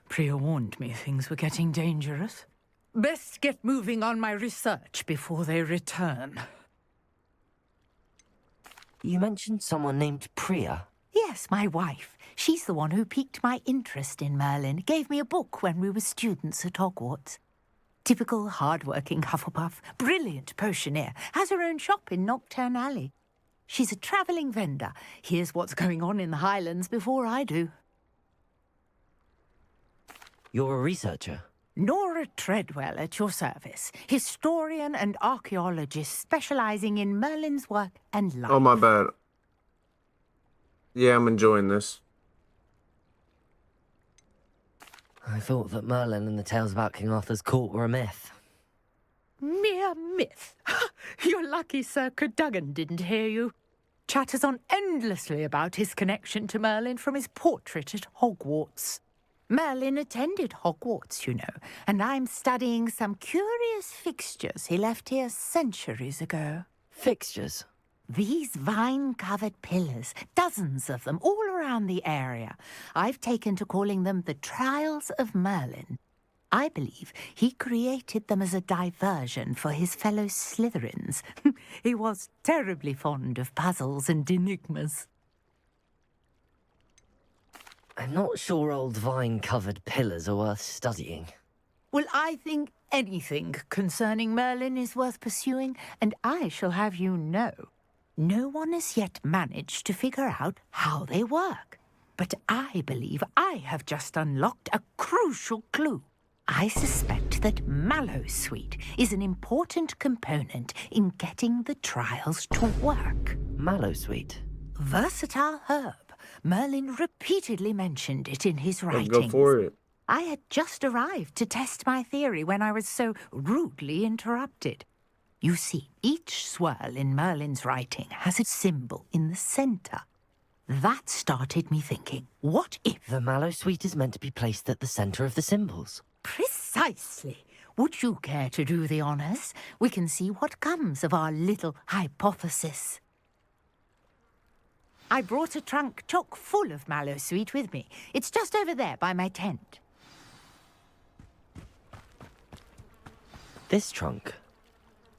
Priya warned me things were getting dangerous. Best get moving on my research before they return. You mentioned someone named Priya. Yes, my wife. She's the one who piqued my interest in Merlin. Gave me a book when we were students at Hogwarts. Typical hard-working Hufflepuff, brilliant potioneer, has her own shop in Knockturn Alley. She's a travelling vendor. Hears what's going on in the Highlands before I do. You're a researcher? Nora Treadwell at your service. Historian and archaeologist specialising in Merlin's work and life. Oh, my bad. Yeah, I'm enjoying this. I thought that Merlin and the tales about King Arthur's court were a myth. Mere myth. You're lucky Sir Cadogan didn't hear you. Chatters on endlessly about his connection to Merlin from his portrait at Hogwarts. Merlin attended Hogwarts, you know, and I'm studying some curious fixtures he left here centuries ago. Fixtures? These vine-covered pillars, dozens of them, all around the area. I've taken to calling them the Trials of Merlin. I believe he created them as a diversion for his fellow Slytherins. He was terribly fond of puzzles and enigmas. I'm not sure old vine-covered pillars are worth studying. Well, I think anything concerning Merlin is worth pursuing, and I shall have you know, no one has yet managed to figure out how they work. But I believe I have just unlocked a crucial clue. I suspect that Mallowsweet is an important component in getting the trials to work. Mallowsweet? Versatile herb. Merlin repeatedly mentioned it in his writings. Go for it. I had just arrived to test my theory when I was so rudely interrupted. You see, each swirl in Merlin's writing has a symbol in the center. That started me thinking, what if... The Mallowsweet is meant to be placed at the center of the symbols. Precisely. Would you care to do the honors? We can see what comes of our little hypothesis. I brought a trunk chock full of Mallowsweet with me. It's just over there by my tent. This trunk?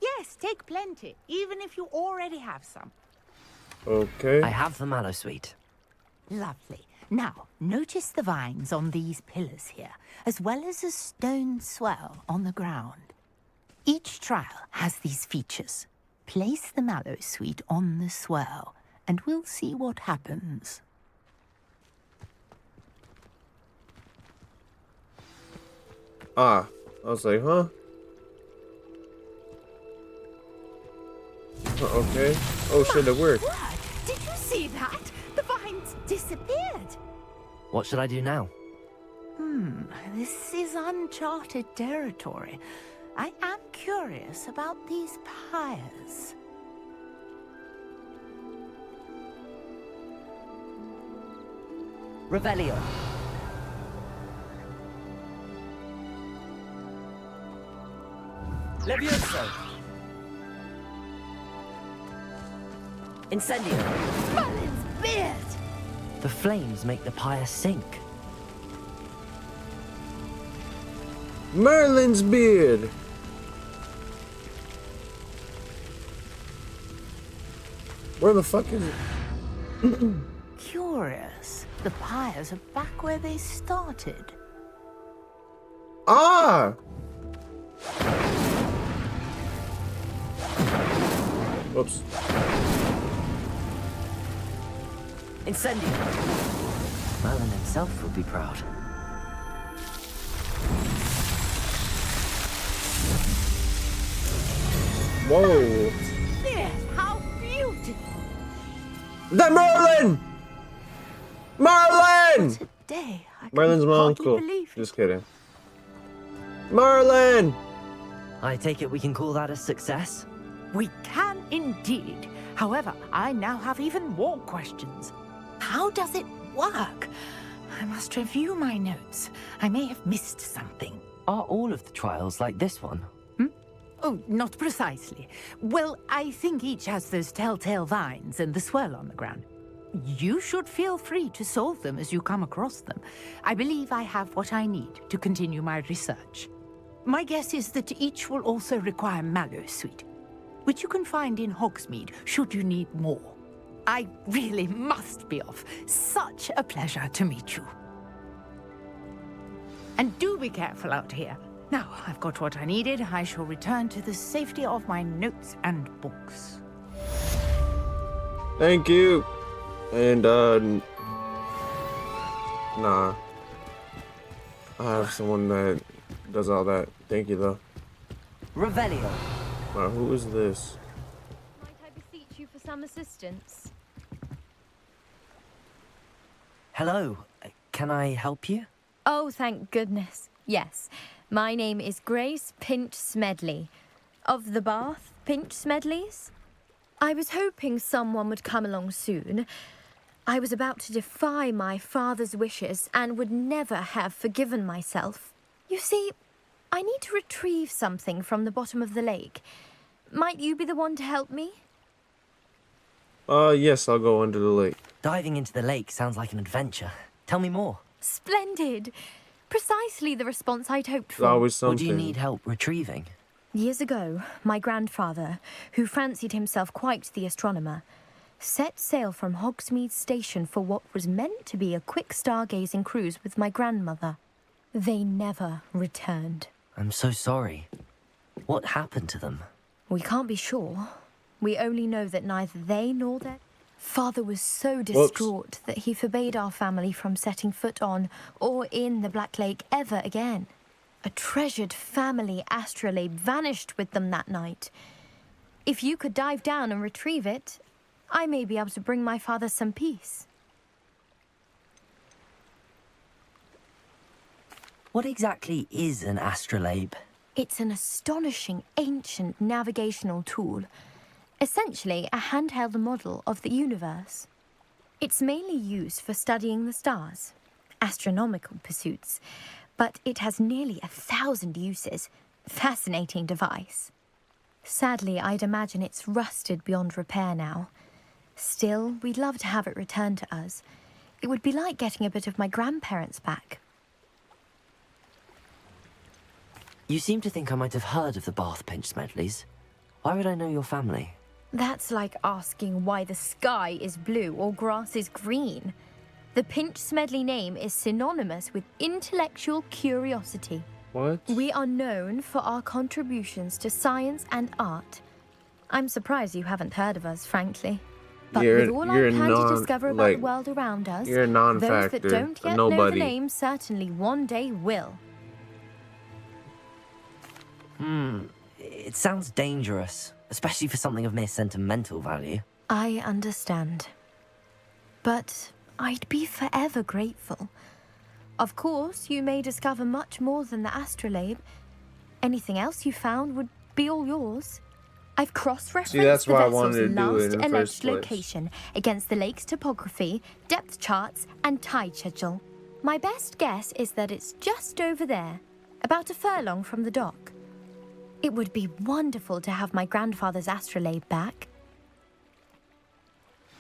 Yes, take plenty, even if you already have some. Okay. I have the Mallowsweet. Lovely. Now, notice the vines on these pillars here, as well as a stone swell on the ground. Each trial has these features. Place the Mallowsweet on the swell, and we'll see what happens. Ah, I was like, huh? Okay. Oh shit, it worked. What? Did you see that? The vines disappeared. What should I do now? This is uncharted territory. I am curious about these pyres. Revelio. Levioso. Incendio. Merlin's beard! The flames make the pyre sink. Merlin's beard! Where the fuck is it? Curious. The pyres are back where they started. Ah! Whoops. Incendio. Merlin himself would be proud. Whoa. Yes, how beautiful! The Merlin! Merlin! Today, Merlin's my uncle. Just kidding. Merlin! I take it we can call that a success? We can indeed. However, I now have even more questions. How does it work? I must review my notes. I may have missed something. Are all of the trials like this one? Oh, not precisely. Well, I think each has those telltale vines and the swirl on the ground. You should feel free to solve them as you come across them. I believe I have what I need to continue my research. My guess is that each will also require Mallowsweet, which you can find in Hogsmeade should you need more. I really must be off. Such a pleasure to meet you. And do be careful out here. Now, I've got what I needed. I shall return to the safety of my notes and books. Thank you. And, nah. I have someone that does all that. Thank you, though. Revelio. Who is this? Might I beseech you for some assistance? Hello. Can I help you? Oh, thank goodness. Yes. My name is Grace Pinch Smedley, of the Bath Pinch Smedleys. I was hoping someone would come along soon. I was about to defy my father's wishes and would never have forgiven myself. You see, I need to retrieve something from the bottom of the lake. Might you be the one to help me? Yes, I'll go under the lake. Diving into the lake sounds like an adventure. Tell me more. Splendid! Precisely the response I'd hoped for. There's always something. What do you need help retrieving? Years ago, my grandfather, who fancied himself quite the astronomer, set sail from Hogsmeade Station for what was meant to be a quick stargazing cruise with my grandmother. They never returned. I'm so sorry. What happened to them? We can't be sure. We only know that neither they nor their father was so Whoops. distraught that he forbade our family from setting foot on or in the Black Lake ever again. A treasured family astrolabe vanished with them that night. If you could dive down and retrieve it, I may be able to bring my father some peace. What exactly is an astrolabe? It's an astonishing ancient navigational tool, essentially a handheld model of the universe. It's mainly used for studying the stars, astronomical pursuits, but it has nearly 1,000 uses. Fascinating device. Sadly, I'd imagine it's rusted beyond repair now. Still, we'd love to have it returned to us. It would be like getting a bit of my grandparents back. You seem to think I might have heard of the Bath Pinch Smedleys. Why would I know your family? That's like asking why the sky is blue or grass is green. The Pinch Smedley name is synonymous with intellectual curiosity. What? We are known for our contributions to science and art. I'm surprised you haven't heard of us, frankly. But with all I plan to discover about the world around us, you're a those non-factor, that don't yet know the name certainly one day will. It sounds dangerous, especially for something of mere sentimental value. I understand. But I'd be forever grateful. Of course, you may discover much more than the astrolabe. Anything else you found would be all yours. I've cross-referenced the vessel's last alleged location against the lake's topography, depth charts, and tide schedule. My best guess is that it's just over there, about a furlong from the dock. It would be wonderful to have my grandfather's astrolabe back.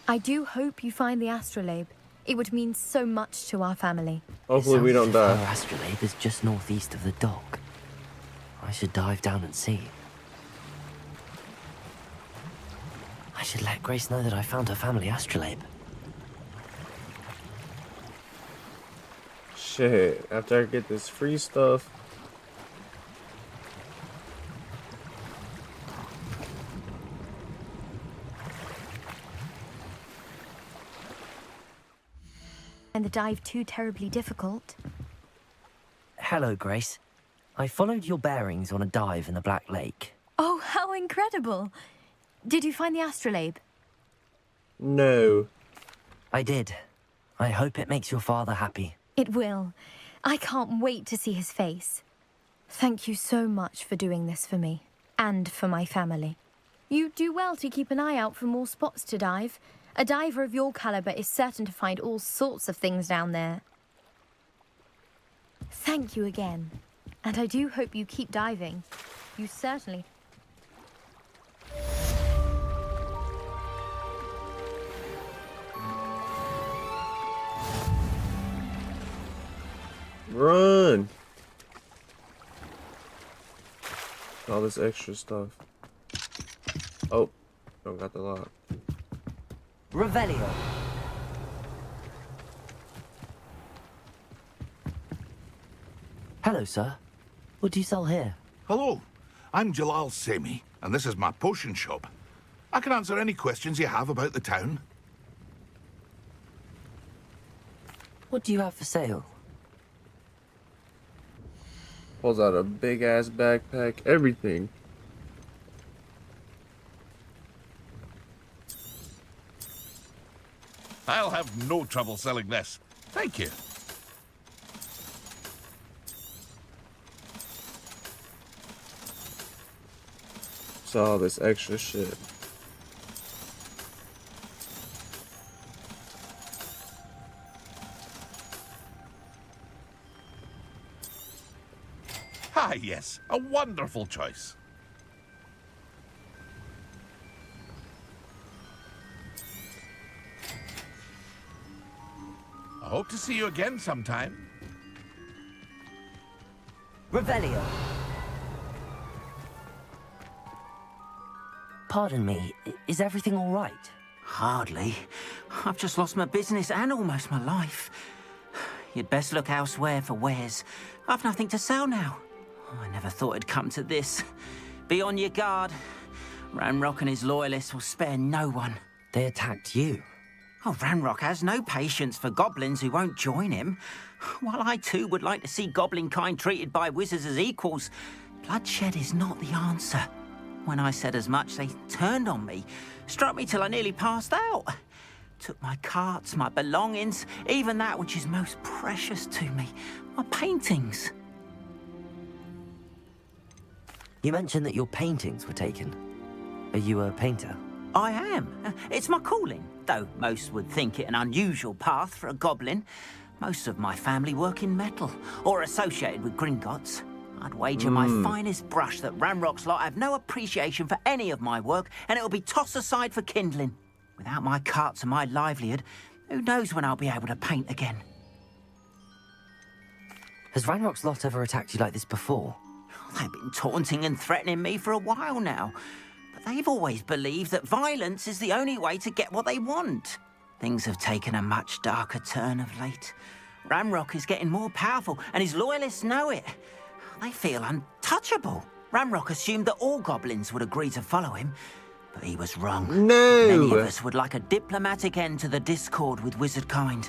I do hope you find the astrolabe. It would mean so much to our family. Hopefully we don't die. Our astrolabe is just northeast of the dock. I should dive down and see. I should let Grace know that I found her family astrolabe. Shit, after I get this free stuff. And the dive too terribly difficult. Hello, Grace. I followed your bearings on a dive in the Black Lake. Oh, how incredible! Did you find the astrolabe? No. I did. I hope it makes your father happy. It will. I can't wait to see his face. Thank you so much for doing this for me, and for my family. You do well to keep an eye out for more spots to dive. A diver of your caliber is certain to find all sorts of things down there. Thank you again. And I do hope you keep diving. You certainly... Run! All this extra stuff. Oh, don't got the lock. Revelio. Hello, sir. What do you sell here? Hello, I'm Jalal Semi, and this is my potion shop. I can answer any questions you have about the town. What do you have for sale? Pulls out a big ass backpack, everything. I'll have no trouble selling this. Thank you. So all this extra shit. Ah, yes, a wonderful choice. I hope to see you again sometime. Revelio. Pardon me, is everything all right? Hardly. I've just lost my business and almost my life. You'd best look elsewhere for wares. I've nothing to sell now. I never thought it'd come to this. Be on your guard. Ranrock and his loyalists will spare no one. They attacked you? Oh, Ranrock has no patience for goblins who won't join him. While I too would like to see goblin kind treated by wizards as equals, bloodshed is not the answer. When I said as much, they turned on me, struck me till I nearly passed out. Took my carts, my belongings, even that which is most precious to me, my paintings. You mentioned that your paintings were taken. Are you a painter? I am. It's my calling, though most would think it an unusual path for a goblin. Most of my family work in metal, or associated with Gringotts. I'd wager my finest brush that Ranrock's lot have no appreciation for any of my work, and it'll be tossed aside for kindling. Without my carts and my livelihood, who knows when I'll be able to paint again. Has Ranrock's lot ever attacked you like this before? They've been taunting and threatening me for a while now. But they've always believed that violence is the only way to get what they want. Things have taken a much darker turn of late. Ranrock is getting more powerful, and his loyalists know it. They feel untouchable. Ranrock assumed that all goblins would agree to follow him, but he was wrong. No! Many of us would like a diplomatic end to the discord with wizard kind.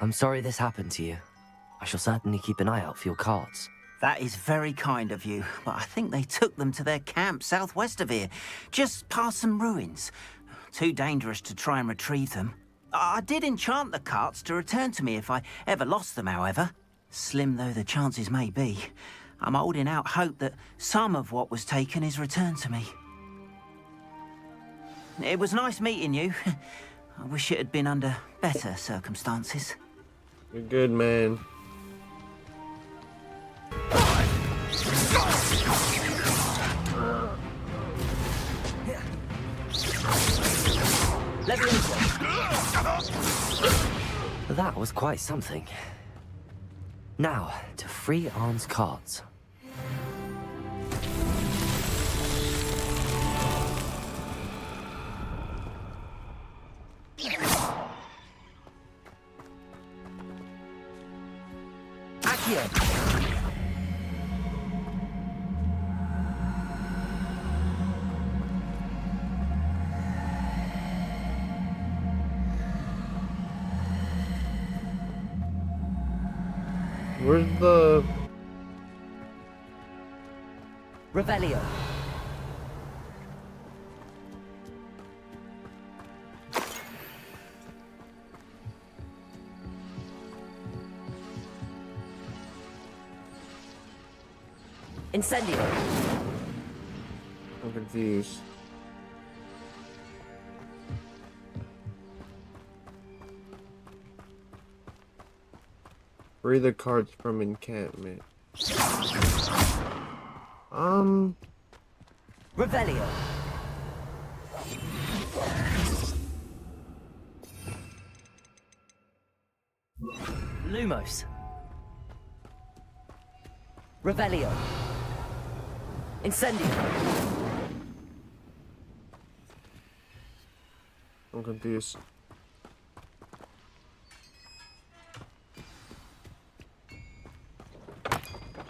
I'm sorry this happened to you. I shall certainly keep an eye out for your carts. That is very kind of you, but I think they took them to their camp southwest of here, just past some ruins. Too dangerous to try and retrieve them. I did enchant the carts to return to me if I ever lost them, however. Slim though the chances may be, I'm holding out hope that some of what was taken is returned to me. It was nice meeting you. I wish it had been under better circumstances. You're good, man. That was quite something. Now, to free Arn's carts. Accio! Where's the... Revelio. Incendio. I'm confused. Free the cards from encampment. Revelio. Lumos. Revelio. Incendio. I'm confused.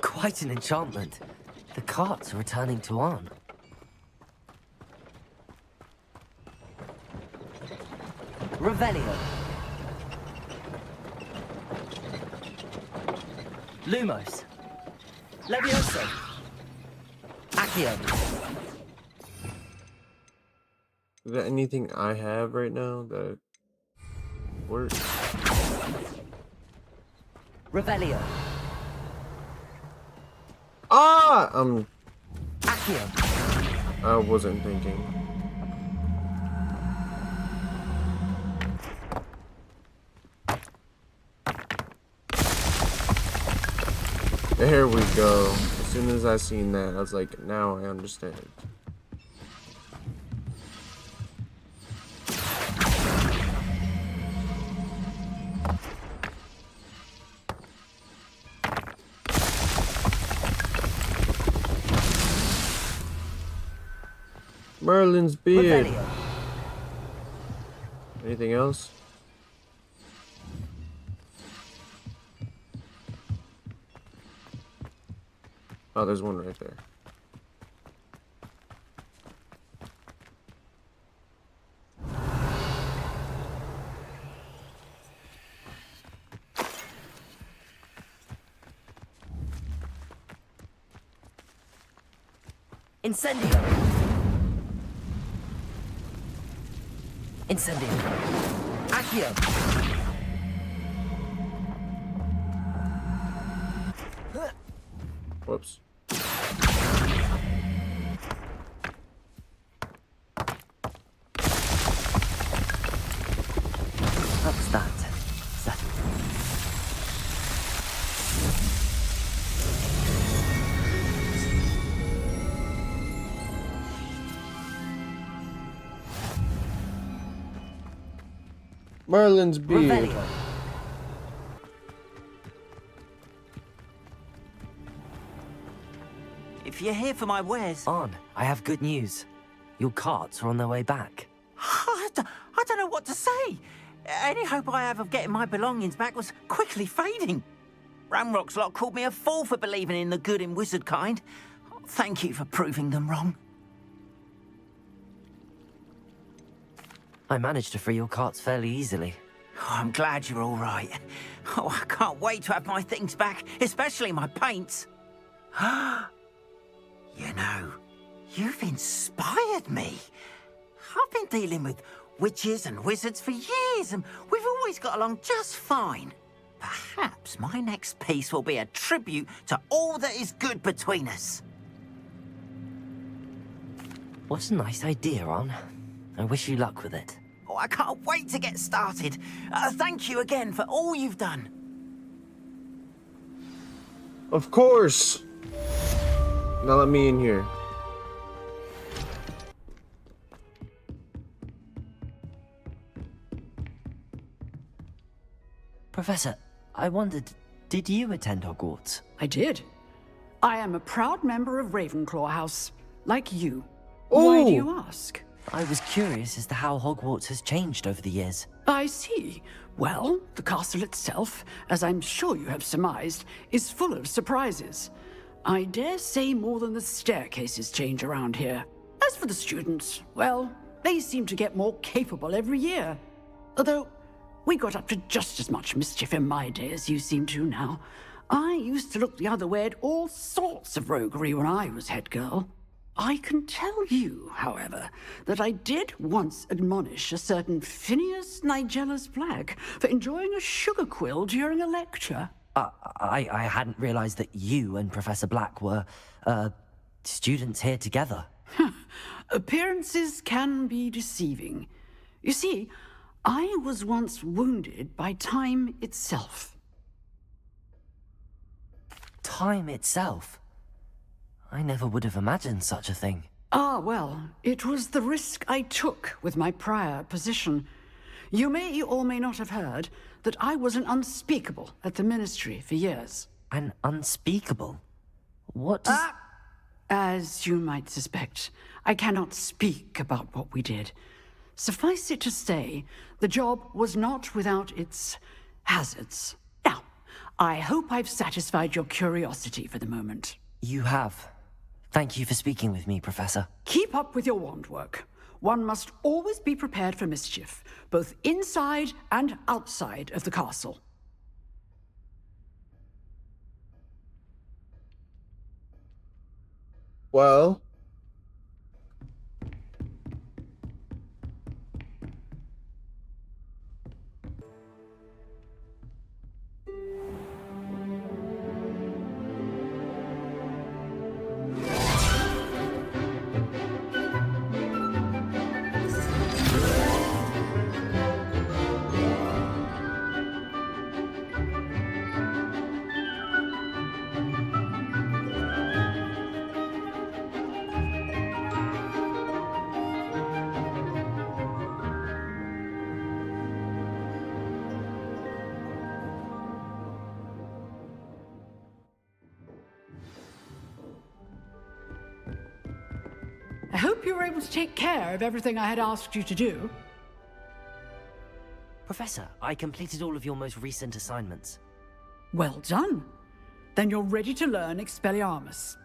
Quite an enchantment. The carts are returning to Arn. Revelio. Lumos. Levioso. Accio. Is there anything I have right now that works? Revelio. Ah! Accio. I wasn't thinking. There we go. As soon as I seen that, I was like, now I understand. Merlin's beard. Revelio. Anything else? Oh, there's one right there. Incendio! Incendio! Accio! Whoops. That's that. Settled. Merlin's beard. Revelio. If you're here for my wares... On, I have good news. Your carts are on their way back. I don't know what to say. Any hope I have of getting my belongings back was quickly fading. Ramrock's lot called me a fool for believing in the good in wizard kind. Thank you for proving them wrong. I managed to free your carts fairly easily. Oh, I'm glad you're all right. Oh, I can't wait to have my things back, especially my paints. You know, you've inspired me. I've been dealing with witches and wizards for years, and we've always got along just fine. Perhaps my next piece will be a tribute to all that is good between us. What a nice idea, Ron. I wish you luck with it. Oh, I can't wait to get started. Thank you again for all you've done. Of course. Now let me in here. Professor, I wondered, did you attend Hogwarts? I did. I am a proud member of Ravenclaw House, like you. Ooh. Why do you ask? I was curious as to how Hogwarts has changed over the years. I see. Well, the castle itself, as I'm sure you have surmised, is full of surprises. I dare say more than the staircases change around here. As for the students, well, they seem to get more capable every year. Although, we got up to just as much mischief in my day as you seem to now. I used to look the other way at all sorts of roguery when I was head girl. I can tell you, however, that I did once admonish a certain Phineas Nigellus Black for enjoying a sugar quill during a lecture. I hadn't realized that you and Professor Black were, students here together. Appearances can be deceiving. You see, I was once wounded by time itself. Time itself? I never would have imagined such a thing. Ah, well, it was the risk I took with my prior position. You may or may not have heard that I was an unspeakable at the Ministry for years. An unspeakable? What does... As you might suspect, I cannot speak about what we did. Suffice it to say, the job was not without its hazards. Now, I hope I've satisfied your curiosity for the moment. You have. Thank you for speaking with me, Professor. Keep up with your wand work. One must always be prepared for mischief, both inside and outside of the castle. Well... I hope you were able to take care of everything I had asked you to do. Professor, I completed all of your most recent assignments. Well done. Then you're ready to learn Expelliarmus.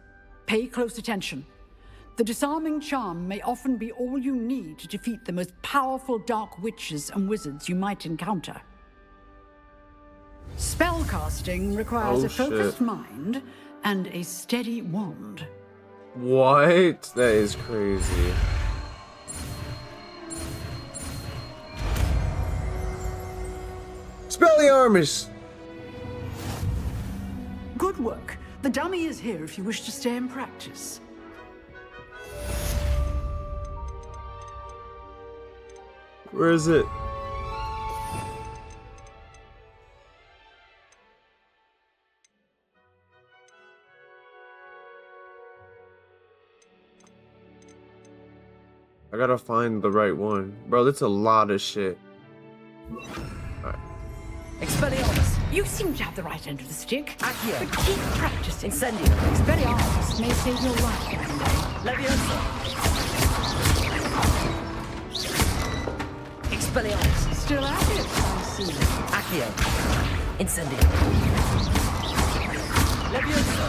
Pay close attention. The disarming charm may often be all you need to defeat the most powerful dark witches and wizards you might encounter. Spellcasting requires a focused mind and a steady wand. What? That is crazy. Expelliarmus! Good work. The dummy is here if you wish to stay and practice. Where is it? I gotta find the right one. Bro, that's a lot of shit. Alright. Expelliarmus, you seem to have the right end of the stick. Accio. But keep practicing. Incendio. Expelliarmus may save your life. Leviosa. Expelliarmus. Still active, I see. Accio. Incendio. Leviosa.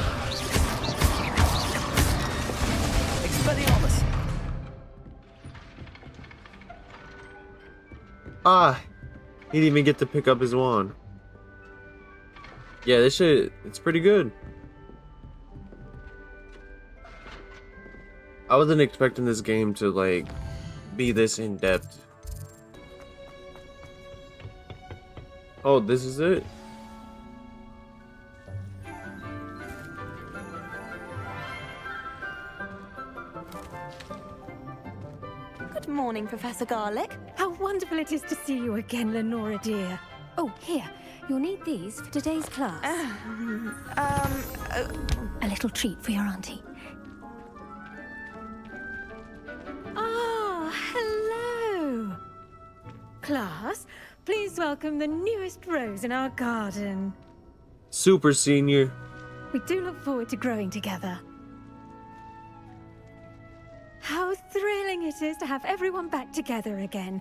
Expelliarmus. Ah! He didn't even get to pick up his wand. Yeah, this shit, it's pretty good. I wasn't expecting this game to, like, be this in-depth. Oh, this is it? Good morning, Professor Garlic. How wonderful it is to see you again, Lenora dear. Oh, here. You'll need these for today's class. A little treat for your auntie. Ah, hello. Class, please welcome the newest rose in our garden. Super senior. We do look forward to growing together. How thrilling it is to have everyone back together again.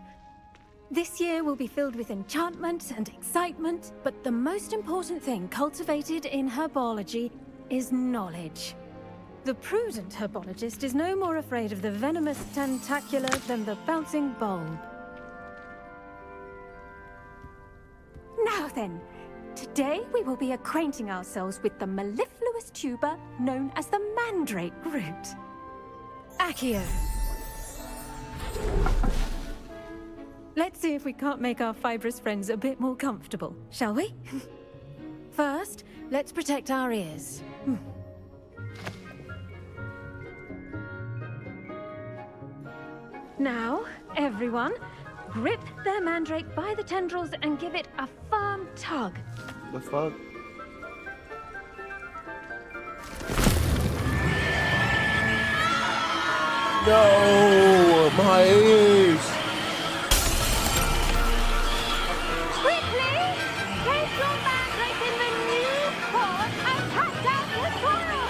This year will be filled with enchantment and excitement, but the most important thing cultivated in herbology is knowledge. The prudent herbologist is no more afraid of the venomous tentacula than the bouncing bulb. Now then, today we will be acquainting ourselves with the mellifluous tuber known as the mandrake root. Accio. Let's see if we can't make our fibrous friends a bit more comfortable, shall we? First, let's protect our ears. Now, everyone, grip their mandrake by the tendrils and give it a firm tug. The fuck? No, my ears. Quickly, place your mandrake in the new pot and cut down the soil.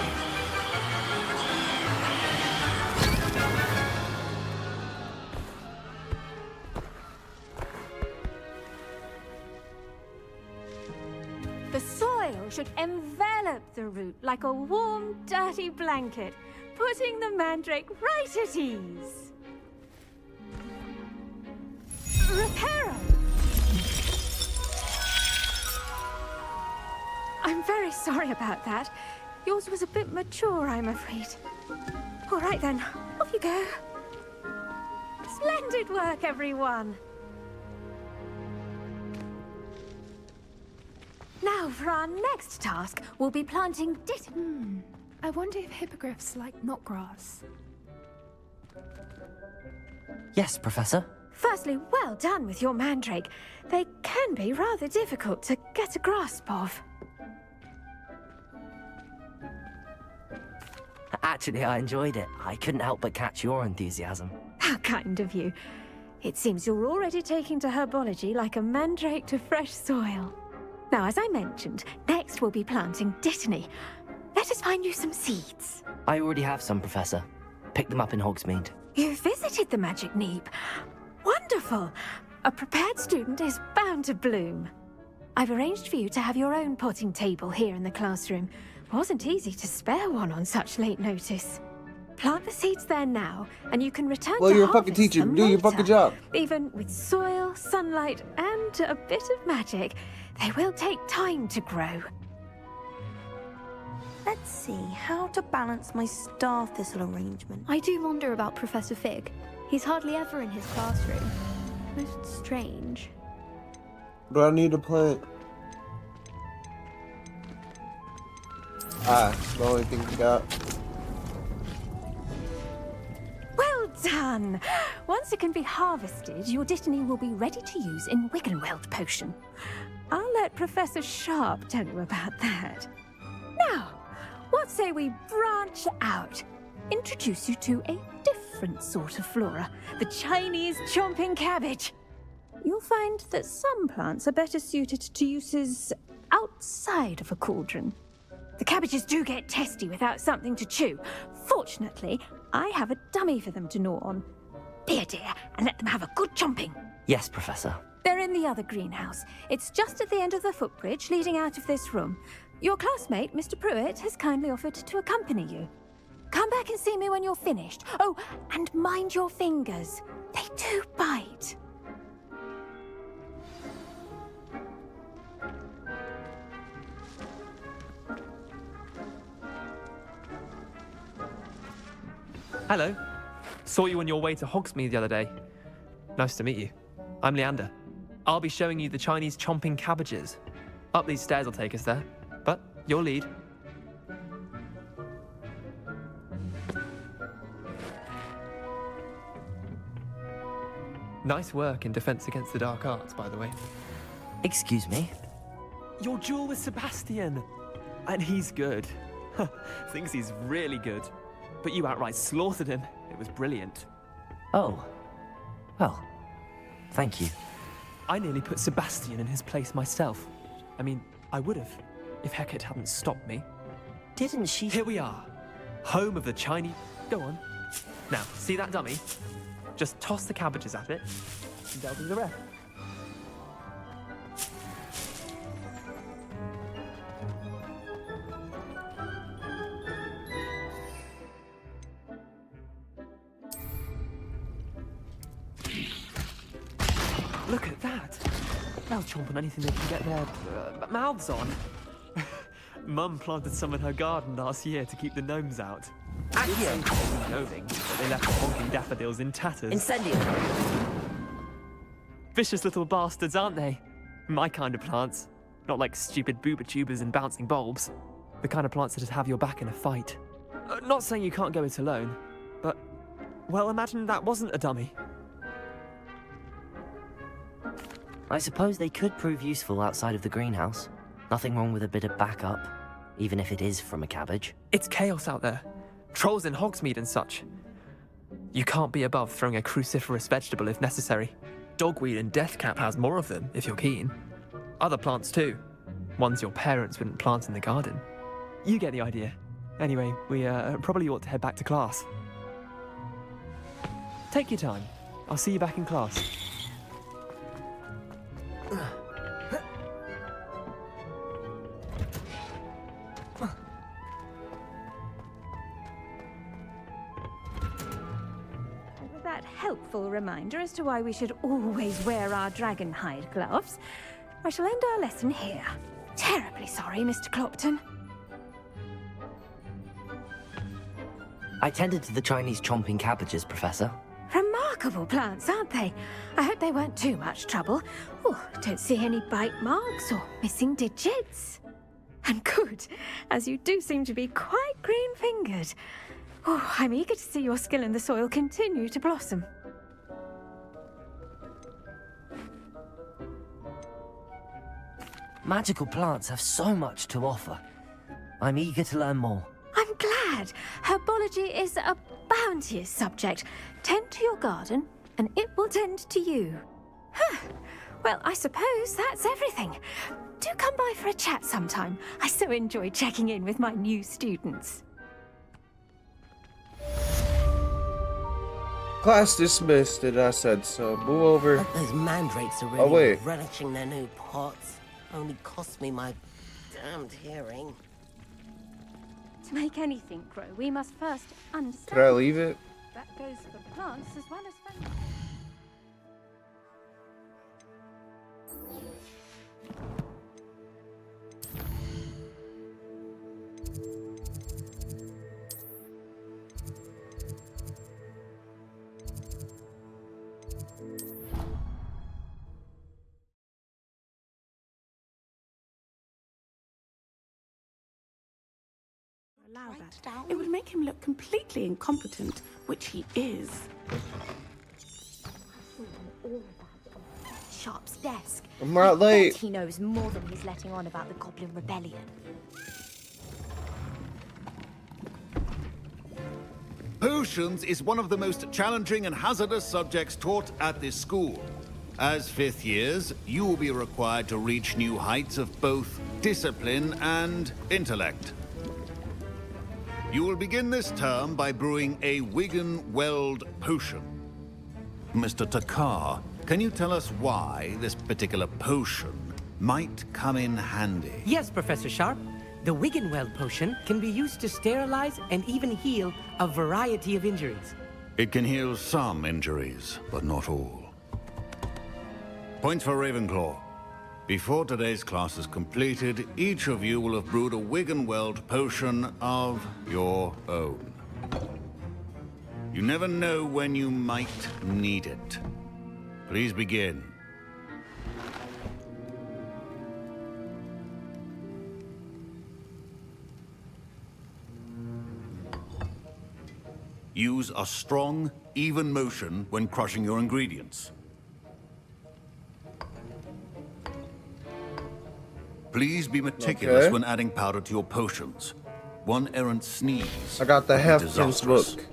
The soil should envelop the root like a warm, dirty blanket, putting the mandrake right at ease. Reparo! I'm very sorry about that. Yours was a bit mature, I'm afraid. All right then, off you go. Splendid work, everyone. Now, for our next task, we'll be planting I wonder if hippogriffs like knotgrass. Yes, Professor. Firstly, well done with your mandrake. They can be rather difficult to get a grasp of. Actually, I enjoyed it. I couldn't help but catch your enthusiasm. How kind of you. It seems you're already taking to herbology like a mandrake to fresh soil. Now, as I mentioned, next we'll be planting dittany. Let us find you some seeds. I already have some, Professor. Picked them up in Hogsmeade. You visited the Magic Neep. Wonderful. A prepared student is bound to bloom. I've arranged for you to have your own potting table here in the classroom. Wasn't easy to spare one on such late notice. Plant the seeds there now, and you can return Well, to you're a fucking harvest teacher. them Do your later. fucking job. Even with soil, sunlight, and a bit of magic, they will take time to grow. Let's see how to balance my star thistle arrangement. I do wonder about Professor Fig. He's hardly ever in his classroom. Most strange. But I need a plant. The only thing we got. Well done! Once it can be harvested, your Dittany will be ready to use in Wiggenweld potion. I'll let Professor Sharp tell you about that. Now, what say we branch out? Introduce you to a different sort of flora, the Chinese chomping cabbage. You'll find that some plants are better suited to uses outside of a cauldron. The cabbages do get testy without something to chew. Fortunately, I have a dummy for them to gnaw on. Be a dear and let them have a good chomping. Yes, Professor. They're in the other greenhouse. It's just at the end of the footbridge leading out of this room. Your classmate, Mr. Pruitt, has kindly offered to accompany you. Come back and see me when you're finished. Oh, and mind your fingers. They do bite. Hello. Saw you on your way to Hogsmeade the other day. Nice to meet you. I'm Leander. I'll be showing you the Chinese chomping cabbages. Up these stairs will take us there, but your lead. Nice work in Defense Against the Dark Arts, by the way. Excuse me? Your duel with Sebastian! And he's good. Thinks he's really good. But you outright slaughtered him. It was brilliant. Oh. Well, thank you. I nearly put Sebastian in his place myself. I mean, I would have, if Hecate hadn't stopped me. Didn't she? Here we are. Home of the Chinese... Go on. Now, see that dummy? Just toss the cabbages at it, and they'll do the rest. Look at that! They'll chomp on anything they can get their mouths on. Mum planted some in her garden last year to keep the gnomes out. Accio! Gnoming, but they left the honking daffodils in tatters. Incendio! Vicious little bastards, aren't they? My kind of plants. Not like stupid booba tubers and bouncing bulbs. The kind of plants that'd have your back in a fight. Not saying you can't go it alone, but... Well, imagine that wasn't a dummy. I suppose they could prove useful outside of the greenhouse. Nothing wrong with a bit of backup, even if it is from a cabbage. It's chaos out there. Trolls in Hogsmeade and such. You can't be above throwing a cruciferous vegetable if necessary. Dogweed and deathcap has more of them, if you're keen. Other plants too. Ones your parents wouldn't plant in the garden. You get the idea. Anyway, we probably ought to head back to class. Take your time. I'll see you back in class. With that helpful reminder as to why we should always wear our dragon hide gloves, I shall end our lesson here. Terribly sorry, Mr. Clopton. I tended to the Chinese chomping cabbages, Professor. Remarkable plants, aren't they? I hope they weren't too much trouble. Oh, don't see any bite marks or missing digits. And good, as you do seem to be quite green-fingered. Oh, I'm eager to see your skill in the soil continue to blossom. Magical plants have so much to offer. I'm eager to learn more. I'm glad. Herbology is a bounteous subject. Tend to your garden, and it will tend to you. Huh. Well, I suppose that's everything. Do come by for a chat sometime. I so enjoy checking in with my new students. Class dismissed, and I said so. Move over. Those mandrakes are Oh, really wait. relishing their new pots. Only cost me my damned hearing. To make anything grow, we must first understand. Could I leave it? That goes for plants as well as for... Allow that. It would make him look completely incompetent, which he is. Sharp's desk. I'm not I late. bet he knows more than he's letting on about the Goblin Rebellion. Potions is one of the most challenging and hazardous subjects taught at this school. As fifth years, you will be required to reach new heights of both discipline and intellect. You will begin this term by brewing a Wigan-Weld potion. Mr. Takar, can you tell us why this particular potion might come in handy? Yes, Professor Sharp. The Wigan-Weld potion can be used to sterilize and even heal a variety of injuries. It can heal some injuries, but not all. Points for Ravenclaw. Before today's class is completed, each of you will have brewed a Wigan-Weld potion of your own. You never know when you might need it. Please begin. Use a strong, even motion when crushing your ingredients. Please be meticulous when adding powder to your potions. One errant sneeze. I got the would be Half-King's disastrous. book.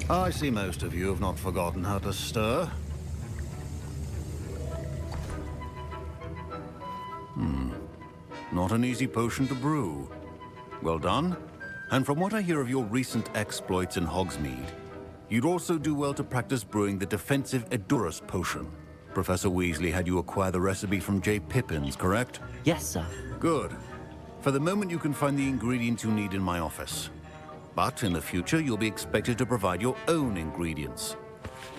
I see most of you have not forgotten how to stir. Not an easy potion to brew. Well done. And from what I hear of your recent exploits in Hogsmeade, you'd also do well to practice brewing the defensive Edurus potion. Professor Weasley had you acquire the recipe from J. Pippins, correct? Yes, sir. Good. For the moment, you can find the ingredients you need in my office. But in the future, you'll be expected to provide your own ingredients.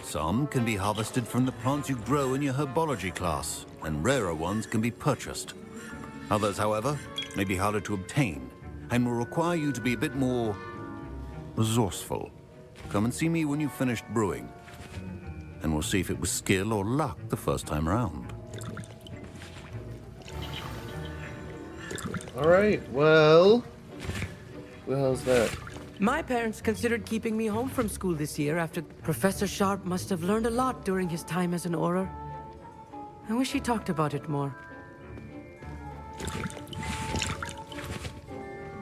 Some can be harvested from the plants you grow in your herbology class, and rarer ones can be purchased. Others, however, may be harder to obtain, and will require you to be a bit more resourceful. Come and see me when you've finished brewing, and we'll see if it was skill or luck the first time round. Alright, well... What the hell's that? My parents considered keeping me home from school this year after Professor Sharp must have learned a lot during his time as an Auror. I wish he talked about it more.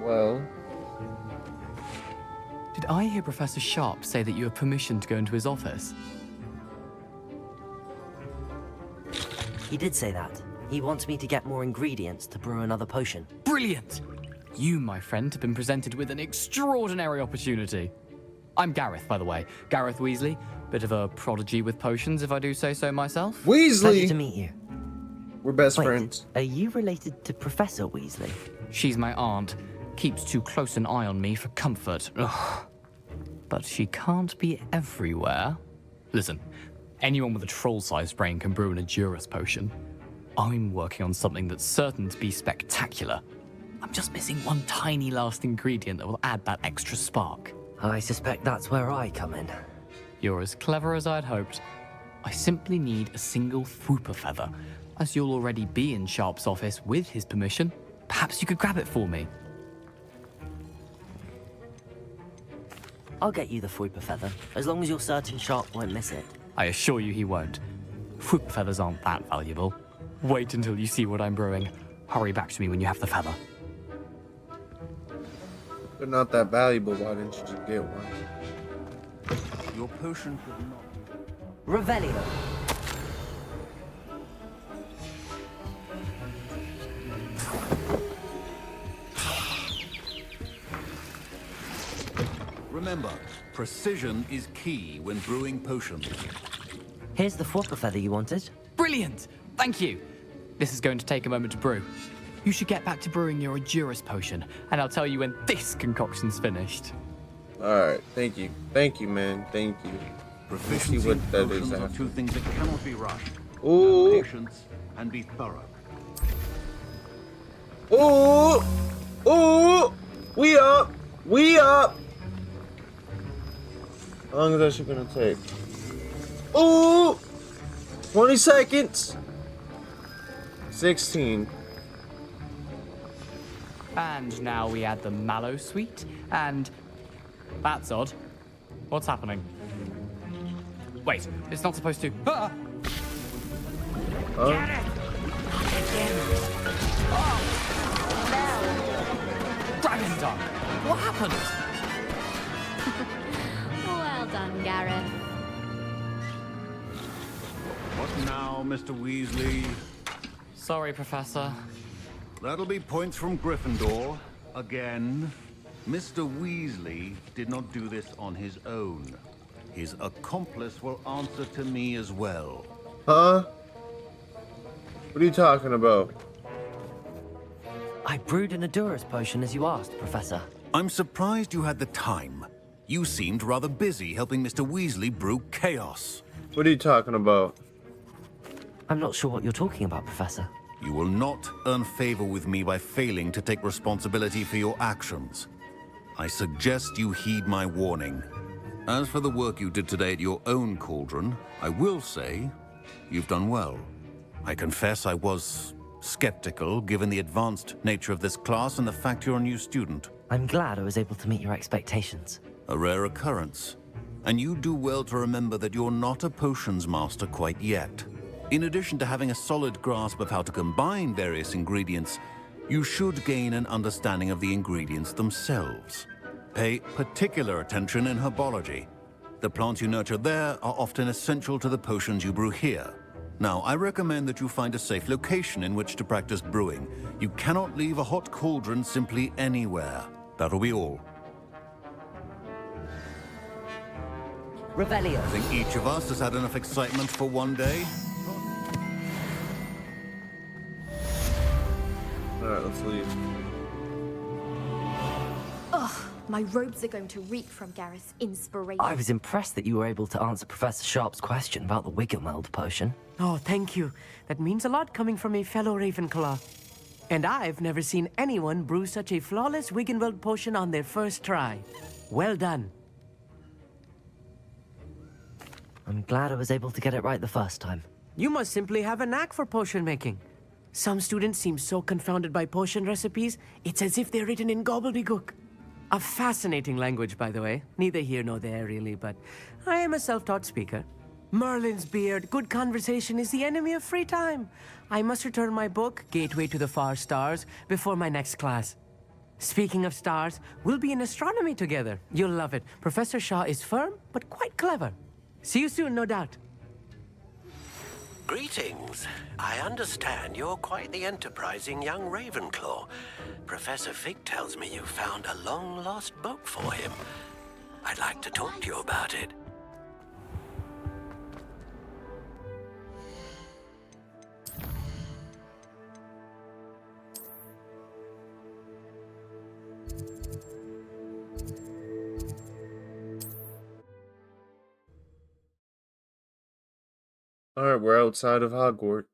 Well... Did I hear Professor Sharp say that you have permission to go into his office? He did say that. He wants me to get more ingredients to brew another potion. Brilliant! You, my friend, have been presented with an extraordinary opportunity. I'm Gareth, by the way. Gareth Weasley. Bit of a prodigy with potions, if I do say so myself. Weasley! Pleasure to meet you. We're best Wait, friends. Are you related to Professor Weasley? She's my aunt. Keeps too close an eye on me for comfort. Ugh. But she can't be everywhere. Listen, anyone with a troll-sized brain can brew an Edurus potion. I'm working on something that's certain to be spectacular. I'm just missing one tiny last ingredient that will add that extra spark. I suspect that's where I come in. You're as clever as I'd hoped. I simply need a single Fwooper feather. As you'll already be in Sharp's office with his permission, perhaps you could grab it for me. I'll get you the Fwooper feather, as long as you're certain Sharp won't miss it. I assure you he won't. Fwooper feathers aren't that valuable. Wait until you see what I'm brewing. Hurry back to me when you have the feather. They're not that valuable. Why didn't you just get one? Your potion could not. Revelio. Remember, precision is key when brewing potions. Here's the Fwopper feather you wanted. Brilliant! Thank you. This is going to take a moment to brew. You should get back to brewing your Adurus potion, and I'll tell you when this concoction's finished. Alright, thank you. Thank you, man. Thank you. Let's see Proficiency what in that potions is are after. two things that cannot be rushed. Ooh. Have patience and be thorough. Ooh! Ooh! We up! We up! How long is that shit gonna take? Ooh! 20 seconds! 16. And now we add the mallow sweet, and... That's odd. What's happening? Wait, it's not supposed to... Ah! Dragon Tongue! What happened? Well done, Gareth. What now, Mr. Weasley? Sorry, Professor. That'll be points from Gryffindor. Again. Mr. Weasley did not do this on his own. His accomplice will answer to me as well. Huh? What are you talking about? I brewed an Adurus potion as you asked, Professor. I'm surprised you had the time. You seemed rather busy helping Mr. Weasley brew chaos. What are you talking about? I'm not sure what you're talking about, Professor. You will not earn favor with me by failing to take responsibility for your actions. I suggest you heed my warning. As for the work you did today at your own cauldron, I will say you've done well. I confess I was skeptical, given the advanced nature of this class and the fact you're a new student. I'm glad I was able to meet your expectations. A rare occurrence. And you do well to remember that you're not a potions master quite yet. In addition to having a solid grasp of how to combine various ingredients, you should gain an understanding of the ingredients themselves. Pay particular attention in herbology. The plants you nurture there are often essential to the potions you brew here. Now, I recommend that you find a safe location in which to practice brewing. You cannot leave a hot cauldron simply anywhere. That'll be all. Revelio. I think each of us has had enough excitement for one day. Alright, let's leave. Ugh, my robes are going to reek from Gareth's inspiration. I was impressed that you were able to answer Professor Sharp's question about the Wiggenweld potion. Oh, thank you. That means a lot coming from a fellow Ravenclaw. And I've never seen anyone brew such a flawless Wiggenweld potion on their first try. Well done. I'm glad I was able to get it right the first time. You must simply have a knack for potion making. Some students seem so confounded by potion recipes, it's as if they're written in gobbledygook. A fascinating language, by the way. Neither here nor there, really, but I am a self-taught speaker. Merlin's beard, good conversation is the enemy of free time. I must return my book, Gateway to the Far Stars, before my next class. Speaking of stars, we'll be in astronomy together. You'll love it. Professor Shaw is firm, but quite clever. See you soon, no doubt. Greetings. I understand you're quite the enterprising young Ravenclaw. Professor Fig tells me you found a long-lost book for him. I'd like to talk to you about it. Alright, we're outside of Hogwarts.